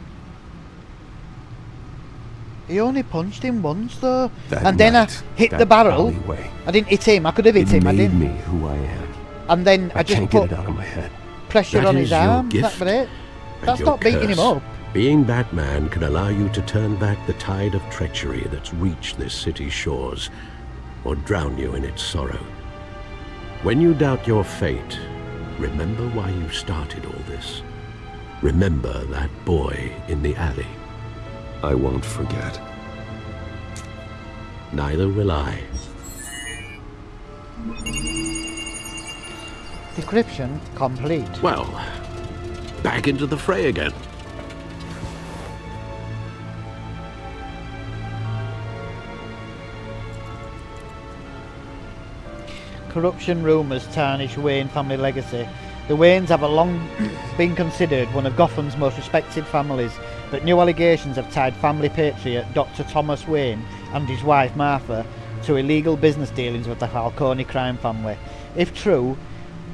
He only punched him once though. That And then I night, hit that the barrel. alleyway. I didn't hit him. I could have hit him. I It made didn't. me who I am. And then I just can't put get it out of my head. pressure That on is his your arm. gift That's it. and That's your not beating him curse. up. Being Batman can allow you to turn back the tide of treachery that's reached this city's shores, or drown you in its sorrow. When you doubt your fate, remember why you started all this. Remember that boy in the alley. I won't forget. Neither will I. Decryption complete. Well, back into the fray again. Corruption rumours tarnish Wayne family legacy. The Waynes have a long been considered one of Gotham's most respected families, but new allegations have tied family patriot Dr. Thomas Wayne and his wife Martha to illegal business dealings with the Falcone crime family. If true,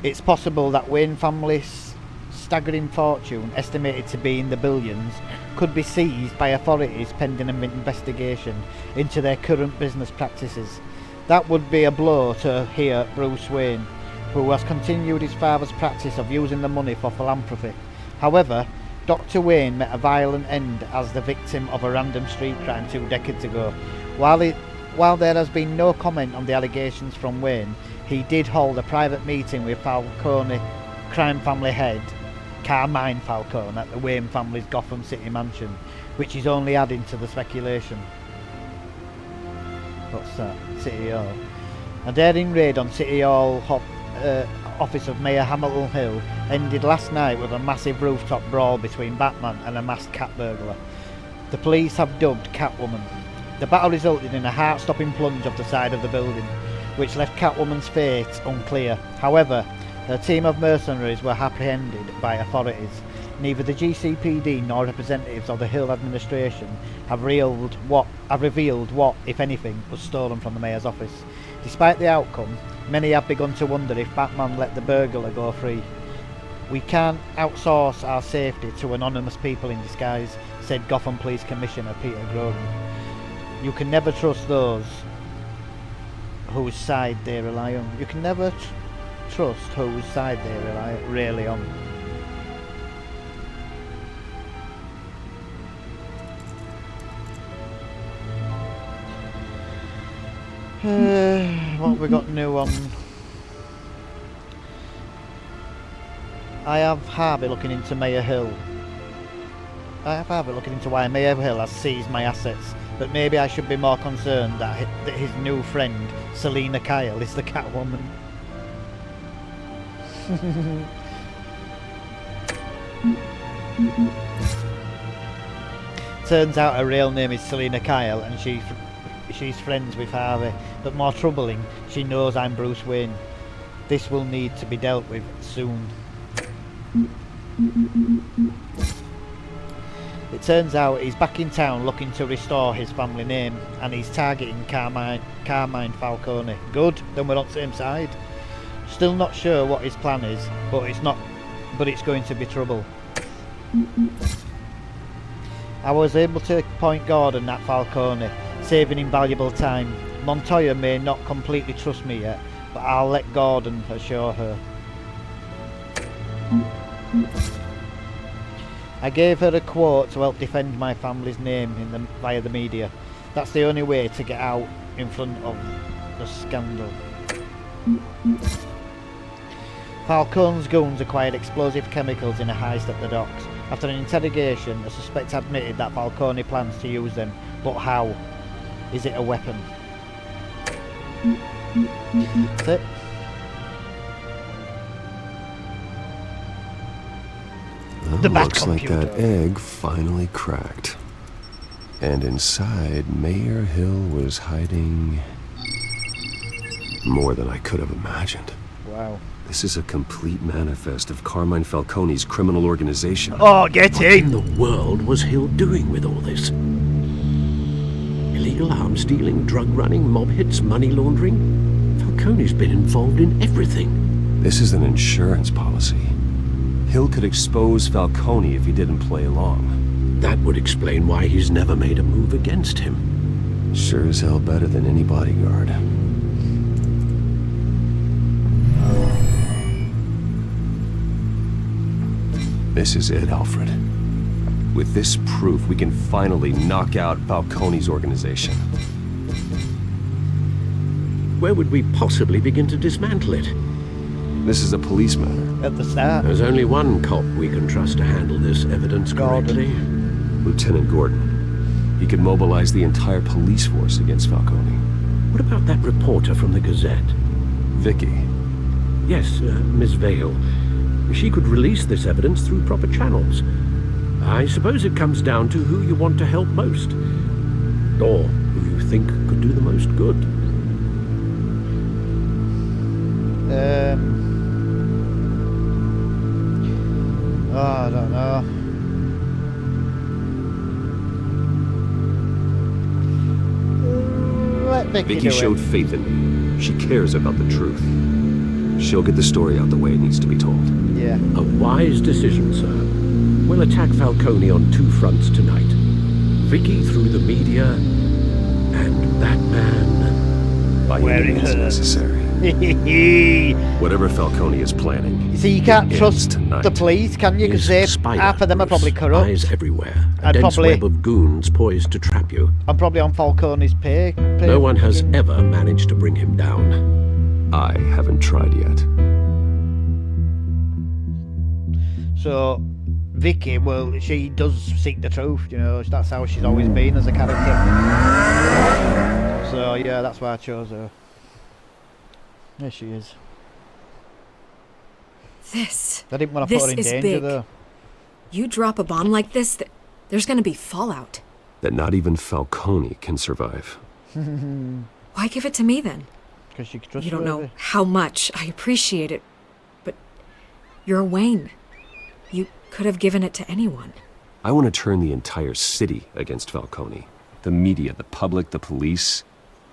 it's possible that Wayne family's staggering fortune, estimated to be in the billions, could be seized by authorities pending an investigation into their current business practices. That would be a blow to here Bruce Wayne, who has continued his father's practice of using the money for philanthropy. However, Dr. Wayne met a violent end as the victim of a random street crime 2 decades ago. While there has been no comment on the allegations from Wayne, he did hold a private meeting with Falcone crime family head Carmine Falcone at the Wayne family's Gotham City mansion, which is only adding to the speculation. What's that? City Hall. A daring raid on City Hall office of Mayor Hamilton Hill ended last night with a massive rooftop brawl between Batman and a masked cat burglar. The police have dubbed Catwoman. The battle resulted in a heart-stopping plunge off the side of the building, which left Catwoman's fate unclear. However, her team of mercenaries were apprehended by authorities. Neither the GCPD nor representatives of the Hill administration have revealed what, if anything, was stolen from the mayor's office. Despite the outcome, many have begun to wonder if Batman let the burglar go free. "We can't outsource our safety to anonymous people in disguise," said Gotham Police Commissioner Peter Grogan. "You can never trust those whose side they rely on." You can never trust whose side they rely really on. What have we got new on? I have Harvey looking into Mayor Hill. I have Harvey looking into why Mayor Hill has seized my assets, but maybe I should be more concerned that his new friend, Selina Kyle, is the Catwoman. Turns out her real name is Selina Kyle and she's friends with Harvey, but more troubling, she knows I'm Bruce Wayne. This will need to be dealt with soon. It turns out he's back in town looking to restore his family name, and he's targeting Carmine Falcone. Good, then we're on the same side. Still not sure what his plan is, but it's going to be trouble. I was able to point Gordon at Falcone, saving him valuable time. Montoya may not completely trust me yet, But I'll let Gordon assure her. I gave her a quote to help defend my family's name via the media. That's the only way to get out in front of the scandal. Falcone's goons acquired explosive chemicals in a heist at the docks. After an interrogation, the suspect admitted that Falcone plans to use them. But how? Is it a weapon? That's it. Well, The bad looks like computer. that egg finally cracked. And inside, Mayor Hill was hiding more than I could have imagined. Wow. This is a complete manifest of Carmine Falcone's criminal organization. Oh, get What in! in the world was Hill doing with all this? Illegal arms dealing, drug running, mob hits, money laundering? Falcone's been involved in everything. This is an insurance policy. Hill could expose Falcone if he didn't play along. That would explain why he's never made a move against him. Sure as hell better than any bodyguard. This is it, Alfred. With this proof, we can finally knock out Falcone's organization. Where would we possibly begin to dismantle it? This is a police matter. At the start. There's only one cop we can trust to handle this evidence correctly. Lieutenant Gordon. He could mobilize the entire police force against Falcone. What about that reporter from the Gazette? Vicky. Yes, Miss Vale. She could release this evidence through proper channels. I suppose it comes down to who you want to help most. Or who you think could do the most good. Oh, I don't know. Let Vicky Vicky do showed it. faith in me. She cares about the truth. She'll get the story out the way it needs to be told. Yeah. A wise decision, sir. We'll attack Falcone on two fronts tonight. Vicky through the media, and Batman by any means necessary. Whatever Falcone is planning. You see, you can't it trust ends tonight. the police, can you? Because half of them are probably corrupt. Eyes everywhere. A I'd dense probably- web of goons poised to trap you. I'm probably on Falcone's pay. No one has ever managed to bring him down. I haven't tried yet. So, Vicky, well, she does seek the truth, you know, that's how she's always been as a character. So, yeah, that's why I chose her. There she is. This. I didn't want to put her in is danger, big. though. You drop a bomb like this, there's gonna be fallout. That not even Falcone can survive. Why give it to me then? Because she trusts You don't know how much I appreciate it, but you're Wayne. You could have given it to anyone. I want to turn the entire city against Falcone. The media, the public, the police.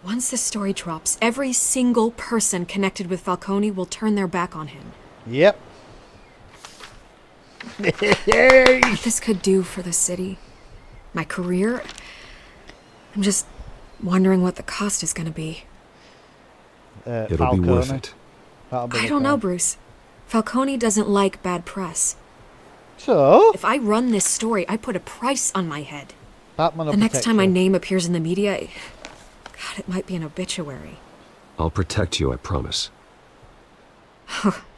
Once this story drops, every single person connected with Falcone will turn their back on him. Yep. What this could do for the city, my career, I'm just wondering what the cost is going to be. It'll be worth it. I don't know, Bruce. Falcone doesn't like bad press. So? If I run this story, I put a price on my head. Batman will The next protect time my you. name appears in the media, God, it might be an obituary. I'll protect you, I promise.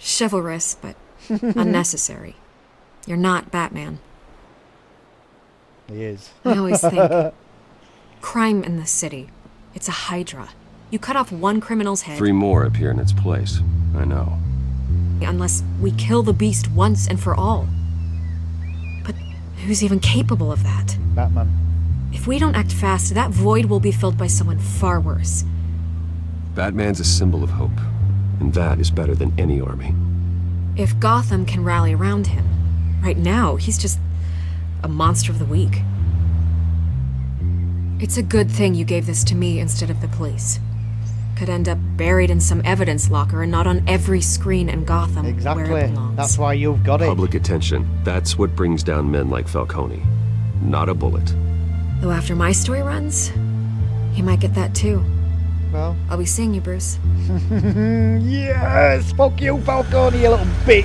Chivalrous, but unnecessary. You're not Batman. He is. I always think, crime in the city, it's a hydra. You cut off one criminal's head, 3 more appear in its place. I know. unless we kill the beast once and for all. But who's even capable of that? Batman. If we don't act fast, that void will be filled by someone far worse. Batman's a symbol of hope, and that is better than any army. If Gotham can rally around him, right now he's just a monster of the week. It's a good thing you gave this to me instead of the police. Could end up buried in some evidence locker and not on every screen in Gotham where it Exactly. belongs. That's why you've got it. Public attention. That's what brings down men like Falcone. Not a bullet. Though after my story runs, he might get that too. Well. I'll be seeing you, Bruce. Yes! Fuck you, Falcone, you little bitch!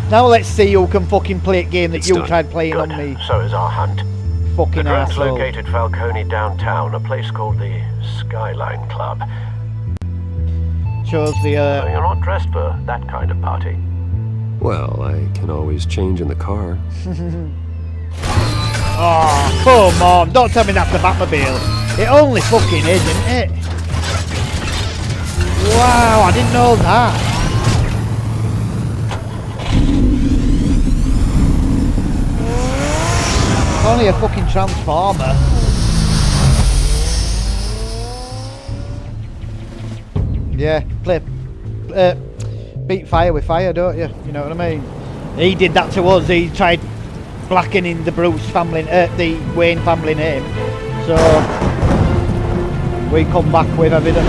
Now let's see who can fucking play a game that you tried playing on me. So is our hunt. Fucking the drone's arsehole. located Falcone downtown, a place called the Skyline Club. Shows the, So you're not dressed for that kind of party. Well, I can always change in the car. Oh, come on. Don't tell me that's the Batmobile. It only fucking is, isn't it? Wow, I didn't know that. It's only a fucking Transformer. Yeah, beat fire with fire, don't you? You know what I mean? He did that to us. He tried blackening the Bruce family, the Wayne family name. So we come back with evidence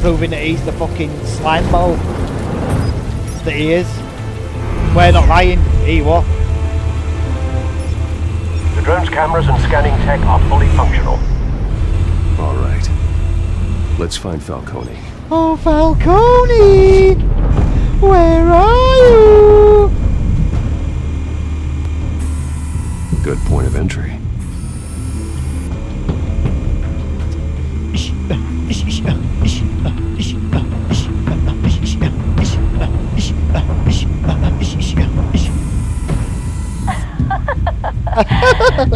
proving that he's the fucking slime ball that he is. We're not lying. He was. The drone's cameras and scanning tech are fully functional. All right. Let's find Falcone. Oh, Falcone! Where are you? Good point of entry.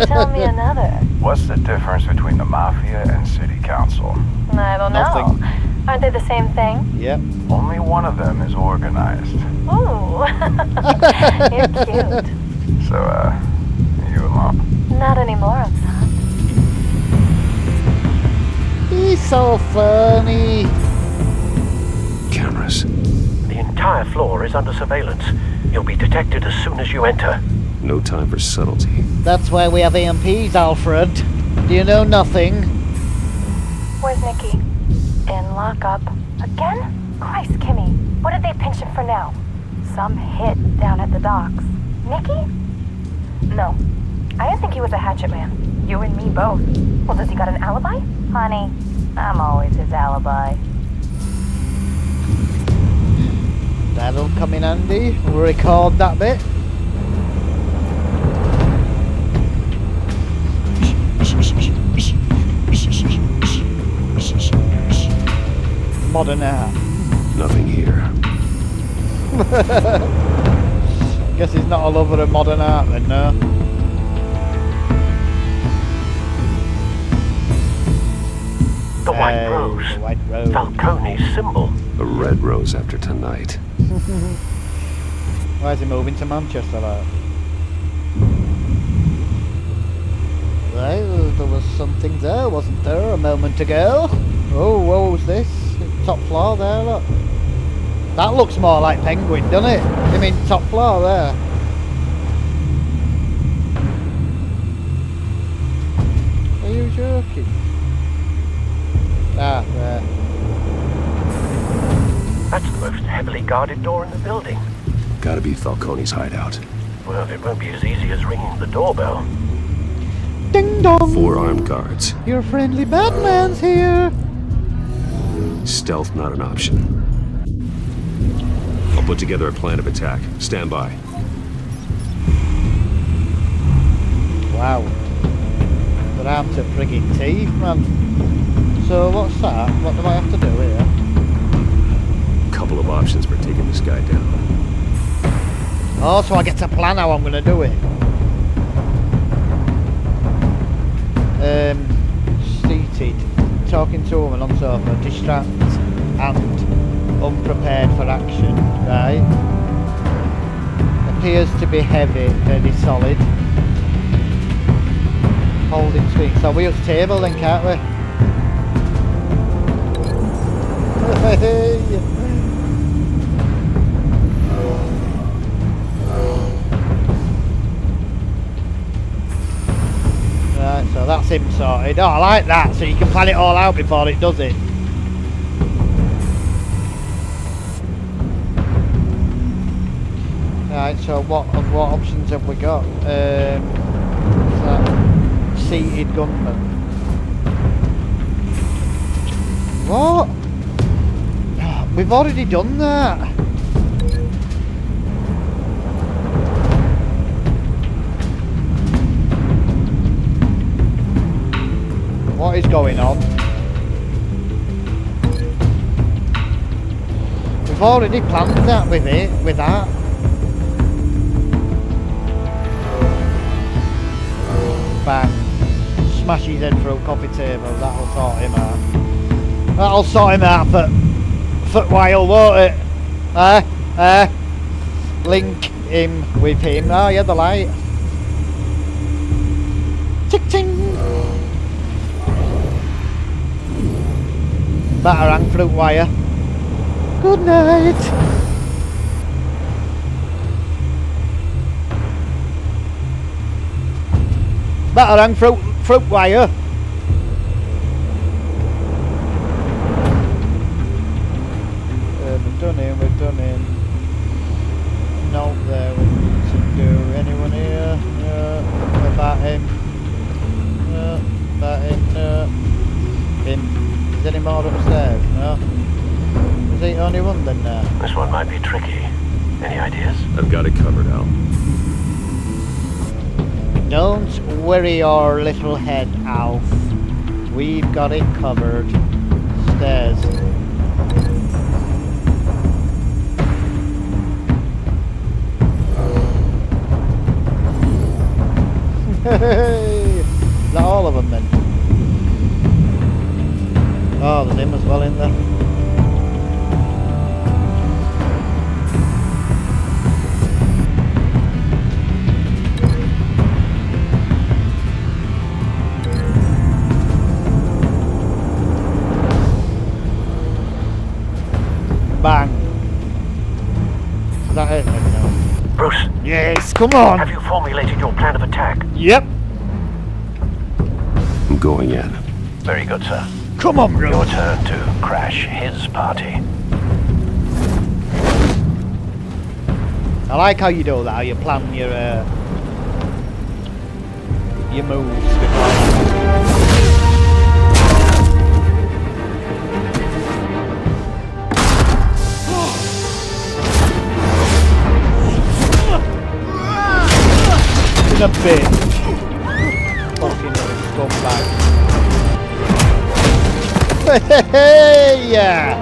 Tell me another. What's the difference between the Mafia and City Council? I don't know. Aren't they the same thing? Yep. Only one of them is organized. Ooh. You're cute. So, you a mom? Not anymore, I'm not. He's so funny. Cameras. The entire floor is under surveillance. You'll be detected as soon as you enter. No time for subtlety. That's why we have AMPs, Alfred. Do you know nothing? Where's Nikki? In lockup. Again? Christ, Kimmy. What did they pinch him for now? Some hit down at the docks. Nikki? No. I didn't think he was a hatchet man. You and me both. Well, does he got an alibi? Honey, I'm always his alibi. That'll come in handy. We'll record that bit. Modern art. Nothing here. Guess he's not a lover of modern art then, no? The White Rose. The White Rose. Falcone's symbol. A red rose after tonight. Why is he moving to Manchester like? Well, there was something there, wasn't there, a moment ago? Oh, what was this? Top floor there, look. That looks more like Penguin, doesn't it? I mean, top floor there. Are you joking? Ah, there. That's the most heavily guarded door in the building. Gotta be Falcone's hideout. Well, it won't be as easy as ringing the doorbell. Ding dong! 4 armed guards. Your friendly Batman's here! Stealth not an option. I'll put together a plan of attack. Stand by. Wow. They're armed to friggin' teeth, man. So what's that? What do I have to do here? Couple of options for taking this guy down. Oh, so I get to plan how I'm gonna do it. Seated, talking to a woman on sofa, distract and unprepared for action, right? Appears to be heavy, very solid. Holding swing. So we up the table then, can't we? Right, so that's him sorted. Oh, I like that, so you can plan it all out before it does it. Right, so what options have we got? Seated gunman. What? We've already done that. What is going on? We've already planned that with that. Bang. Smash his head through a coffee table, that'll sort him out. That'll sort him out for a while, won't it? Link him with him. Oh yeah, the light. Tick ting! Batarang fruit wire. Good night! Batarang fruit wire. We've done him. No, there we need to do. Anyone here? About him. About him. Him. Is any more upstairs? No. Is he only one then now? This one might be tricky. Any ideas? I've got it covered, Al. Don't worry your little head, Alf. We've got it covered. Stairs. Hey! Not all of them then. Oh, there's him as well in there. Bang. Is that it? No. Bruce. Yes, come on. Have you formulated your plan of attack? Yep. I'm going in. Very good, sir. Come on, bro. Your turn to crash his party. I like how you do that, how you plan your moves in a bit. Fucking scumbag. Hey, yeah.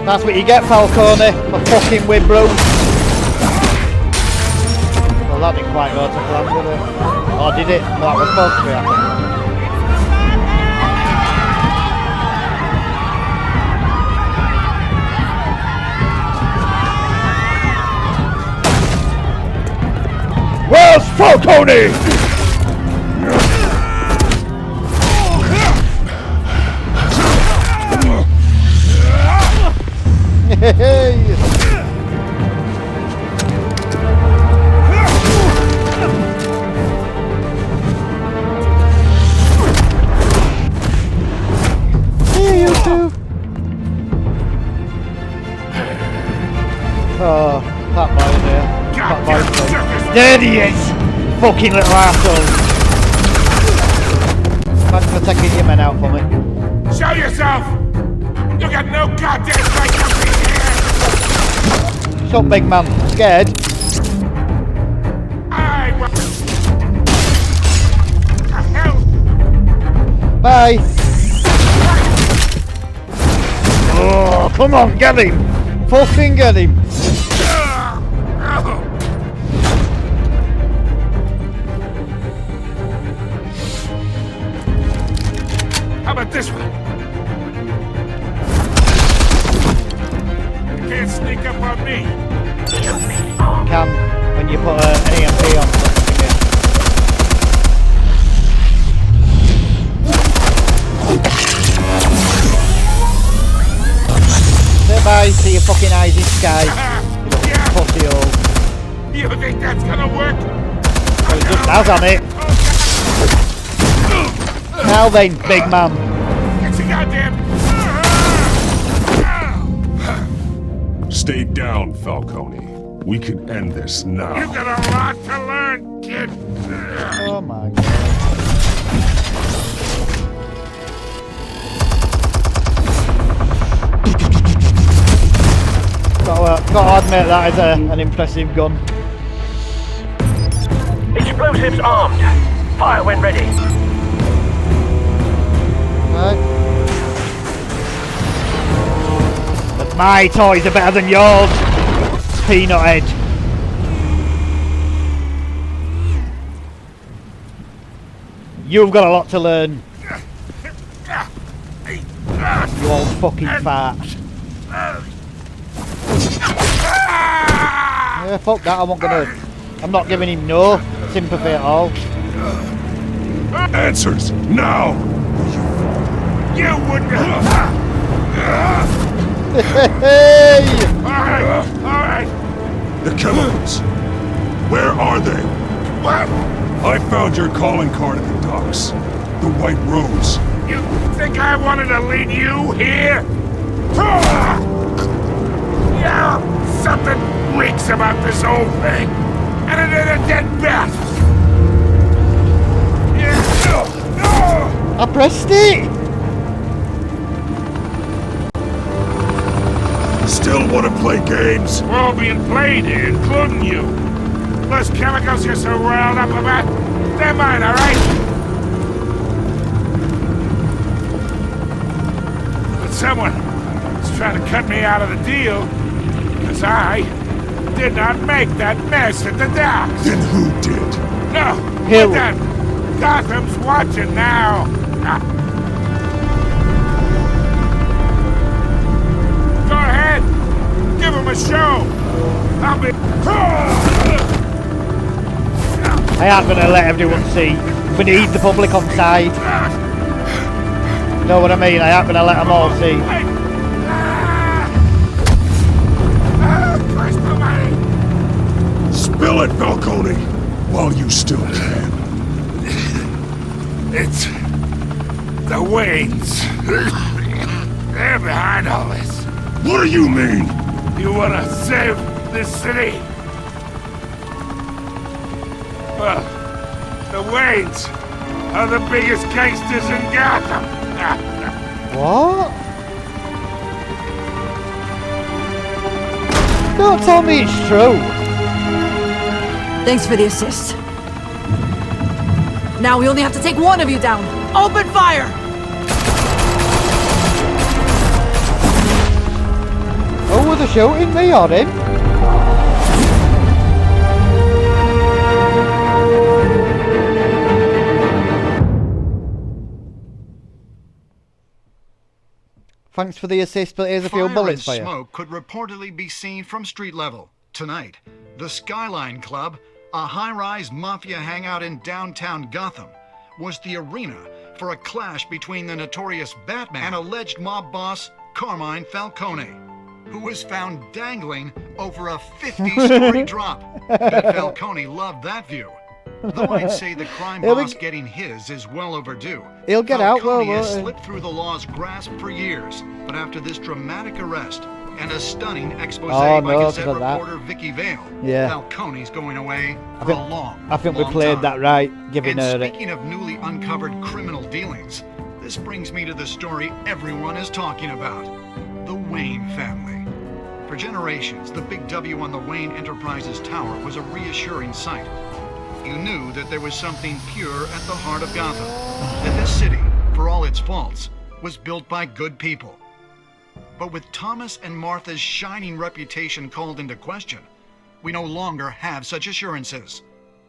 That's what you get, Falcone, for fucking with bro. Well, that didn't quite go to plan, did it? Or did it? No, that was supposed to be happening. Where's Falcone? Hey! Hey, you two! Oh, that boy there. That boy there. There he is! Fucking little arsehole! Thanks for taking your men out for me. Show yourself! You got no goddamn right to be here! Shut up, big man. Scared? Bye! Oh, come on, get him! Fucking get him! How about this one? You can't sneak up on me. Can when you put an EMP on something in. Say bye to your fucking eyes in sky. You pussy hole. You think that's gonna work? Well, it just has on it. Now then, big man. Get your goddamn. Stay down, Falcone. We can end this now. You got a lot to learn, kid. Oh my god. Gotta admit that is an impressive gun. Explosives armed. Fire when ready. Right. But my toys are better than yours, peanut head. You've got a lot to learn. You old fucking fart. Yeah, fuck that, I'm not giving him no sympathy at all. Answers, now! You wouldn't. Hey! Alright. The chemicals. Where are they? What? I found your calling card at the docks. The White Rose. You think I wanted to lead you here? Yeah, something reeks about this whole thing. And it is a dead bat. I pressed it! Still want to play games? We're all being played here, including you. Those chemicals you're so riled up about, they're mine, alright? But someone is trying to cut me out of the deal, because I did not make that mess at the docks. Then who did? No, Hill. but then Gotham's watching now. Go ahead, give him a show. I'll be. I aren't gonna let everyone see. We need the public on side. Know what I mean? I aren't gonna let them all see. Spill it, Falcone, while you still can. It's the Waynes. They're behind all this. What do you mean? You wanna save this city? Well, the Waynes are the biggest gangsters in Gotham. What? Don't tell me it's true. Thanks for the assist. Now we only have to take one of you down. Open fire! Oh, were they shooting me or him? Thanks for the assist, but here's a few bullets for you. Smoke could reportedly be seen from street level. Tonight, the Skyline Club, a high-rise mafia hangout in downtown Gotham, was the arena for a clash between the notorious Batman and alleged mob boss Carmine Falcone, who was found dangling over a 50-story drop. Bet Falcone loved that view. Though I'd say the crime boss getting his is well overdue. He'll get out, Falcone well, has slipped through the law's grasp for years, but after this dramatic arrest and a stunning expose by Gazette reporter Vicky Vale, Falcone's going away for a long, I think we long played time. that right, giving her it. Speaking of newly uncovered criminal dealings, this brings me to the story everyone is talking about: the Wayne family. For generations, the big W on the Wayne Enterprises Tower was a reassuring sight. You knew that there was something pure at the heart of Gotham, that this city, for all its faults, was built by good people. But with Thomas and Martha's shining reputation called into question, we no longer have such assurances.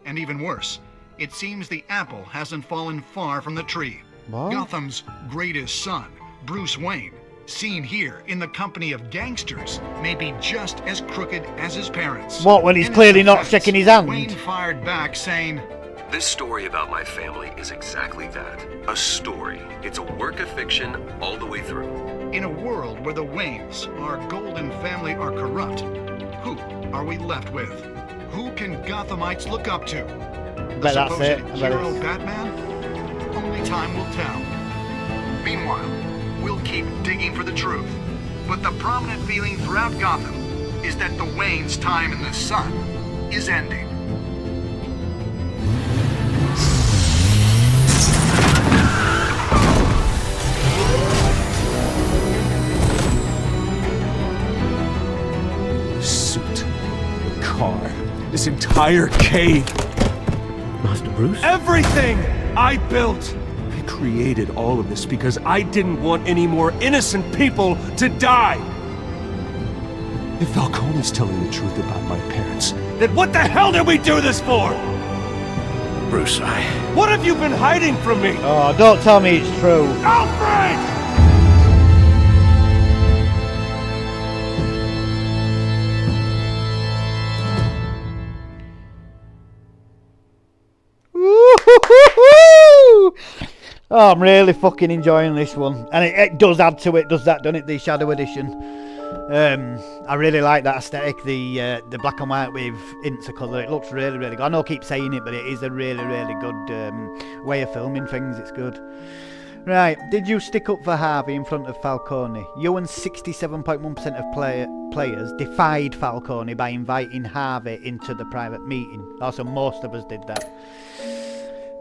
And even worse, it seems the apple hasn't fallen far from the tree. What? Gotham's greatest son, Bruce Wayne, seen here in the company of gangsters, may be just as crooked as his parents. What, when he's clearly not shaking his hand? Wayne fired back saying, "This story about my family is exactly that. A story. It's a work of fiction all the way through." In a world where the Waynes, our golden family, are corrupt, who are we left with? Who can Gothamites look up to? The supposed hero Batman? Only time will tell. Meanwhile, we'll keep digging for the truth. But the prominent feeling throughout Gotham is that the Waynes' time in the sun is ending. car, this entire cave. Master Bruce? Everything I built! I created all of this because I didn't want any more innocent people to die! If Falcone's telling the truth about my parents, then what the hell did we do this for? Bruce, What have you been hiding from me? Oh, don't tell me it's true. Alfred! Oh, I'm really fucking enjoying this one, and it does add to it, does that, doesn't it? The Shadow Edition. I really like that aesthetic, the black and white with hints of colour. It looks really, really good. I know I keep saying it, but it is a really, really good way of filming things. It's good. Right, did you stick up for Harvey in front of Falcone? You and 67.1% of players defied Falcone by inviting Harvey into the private meeting. Also, most of us did that.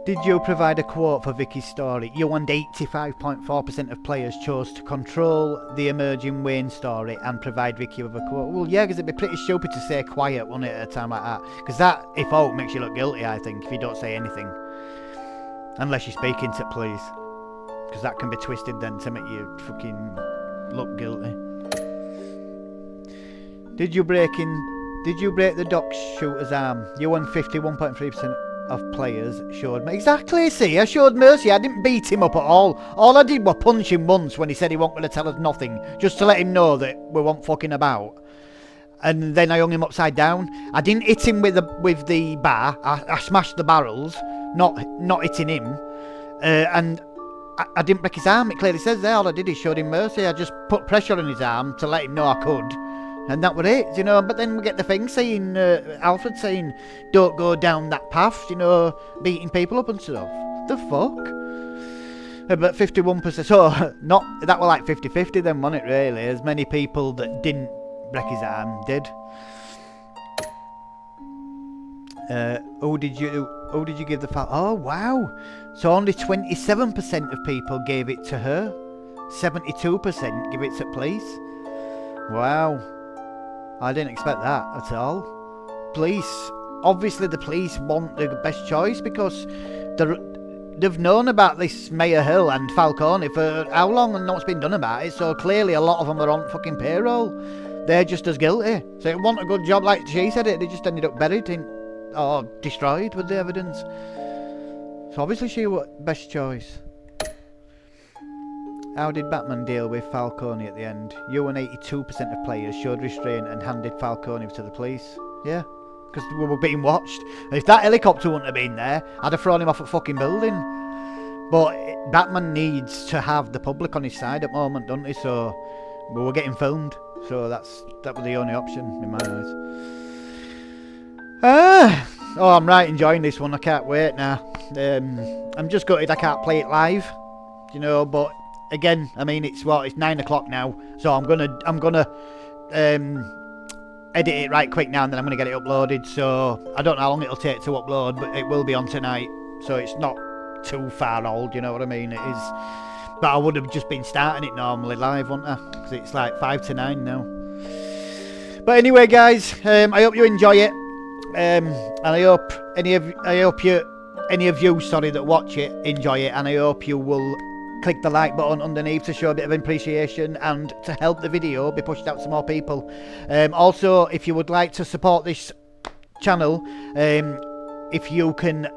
Did you provide a quote for Vicky's story? You and 85.4% of players chose to control the emerging Wayne story and provide Vicky with a quote. Well, yeah, because it'd be pretty stupid to stay quiet, wouldn't it, at a time like that? Because that, if all, makes you look guilty, I think, if you don't say anything. Unless you speak into it, please. Because that can be twisted then to make you fucking look guilty. Did you break the dock shooter's arm? You won 51.3% of players showed me. Exactly, see, I showed mercy. I didn't beat him up at all. All I did was punch him once when he said he wasn't going to tell us nothing, just to let him know that we weren't fucking about. And then I hung him upside down. I didn't hit him with the bar. I smashed the barrels, not hitting him. And I didn't break his arm. It clearly says there. All I did is showed him mercy. I just put pressure on his arm to let him know I could. And that was it, you know. But then we get the thing saying, Alfred saying, don't go down that path, you know, beating people up and stuff. The fuck? But 51%, so that were like 50-50 then, wasn't it, really? As many people that didn't break his arm did. Who did you give the foul? Oh, wow. So only 27% of people gave it to her. 72% give it to police. Wow. I didn't expect that at all. Police, obviously the police want the best choice because they've known about this Mayor Hill and Falcone for how long and what's been done about it, so clearly a lot of them are on fucking payroll. They're just as guilty. So it wasn't a good job, like she said it, they just ended up buried or destroyed with the evidence. So obviously she was best choice. How did Batman deal with Falcone at the end? You and 82% of players showed restraint and handed Falcone to the police. Yeah, because we were being watched. If that helicopter wouldn't have been there, I'd have thrown him off a fucking building. But Batman needs to have the public on his side at the moment, don't he? So we were getting filmed. So that was the only option in my eyes. Oh, I'm right enjoying this one. I can't wait now. I'm just gutted I can't play it live, you know, but again, I mean, it's 9 o'clock now, so I'm gonna edit it right quick now, and then I'm gonna get it uploaded. So I don't know how long it'll take to upload, but it will be on tonight, so it's not too far old. You know what I mean? It is, but I would have just been starting it normally live, wouldn't I? Because it's like 5 to 9 now. But anyway, guys, I hope you enjoy it, and I hope any of you, sorry, that watch it enjoy it, and I hope you will click the like button underneath to show a bit of appreciation and to help the video be pushed out to more people. Also, if you would like to support this channel, if you can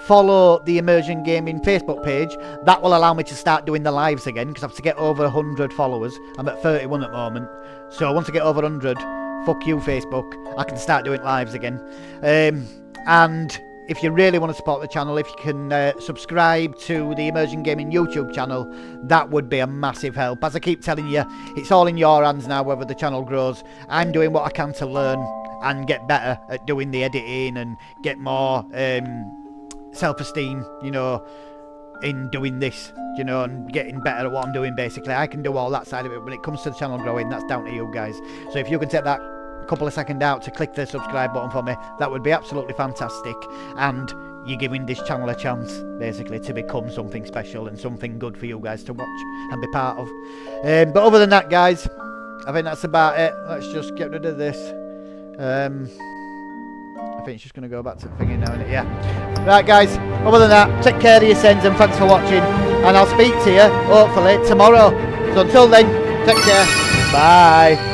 follow the Immersion Gaming Facebook page, that will allow me to start doing the lives again, because I have to get over 100 followers. I'm at 31 at the moment, so once I get over 100, fuck you Facebook, I can start doing lives again. And if you really want to support the channel, if you can subscribe to the Immersion Gaming YouTube channel, that would be a massive help. As I keep telling you, it's all in your hands now whether the channel grows. I'm doing what I can to learn and get better at doing the editing and get more self-esteem, you know, in doing this, you know, and getting better at what I'm doing. Basically, I can do all that side of it. When it comes to the channel growing, that's down to you guys. So if you can take that couple of seconds out to click the subscribe button for me, that would be absolutely fantastic, and you're giving this channel a chance basically to become something special and something good for you guys to watch and be part of. But other than that, guys, I think that's about it. Let's just get rid of this. think she's going to go back to the thingy now, innit? Yeah. Right, guys. Other than that, take care of yourselves and thanks for watching. And I'll speak to you, hopefully, tomorrow. So until then, take care. Bye.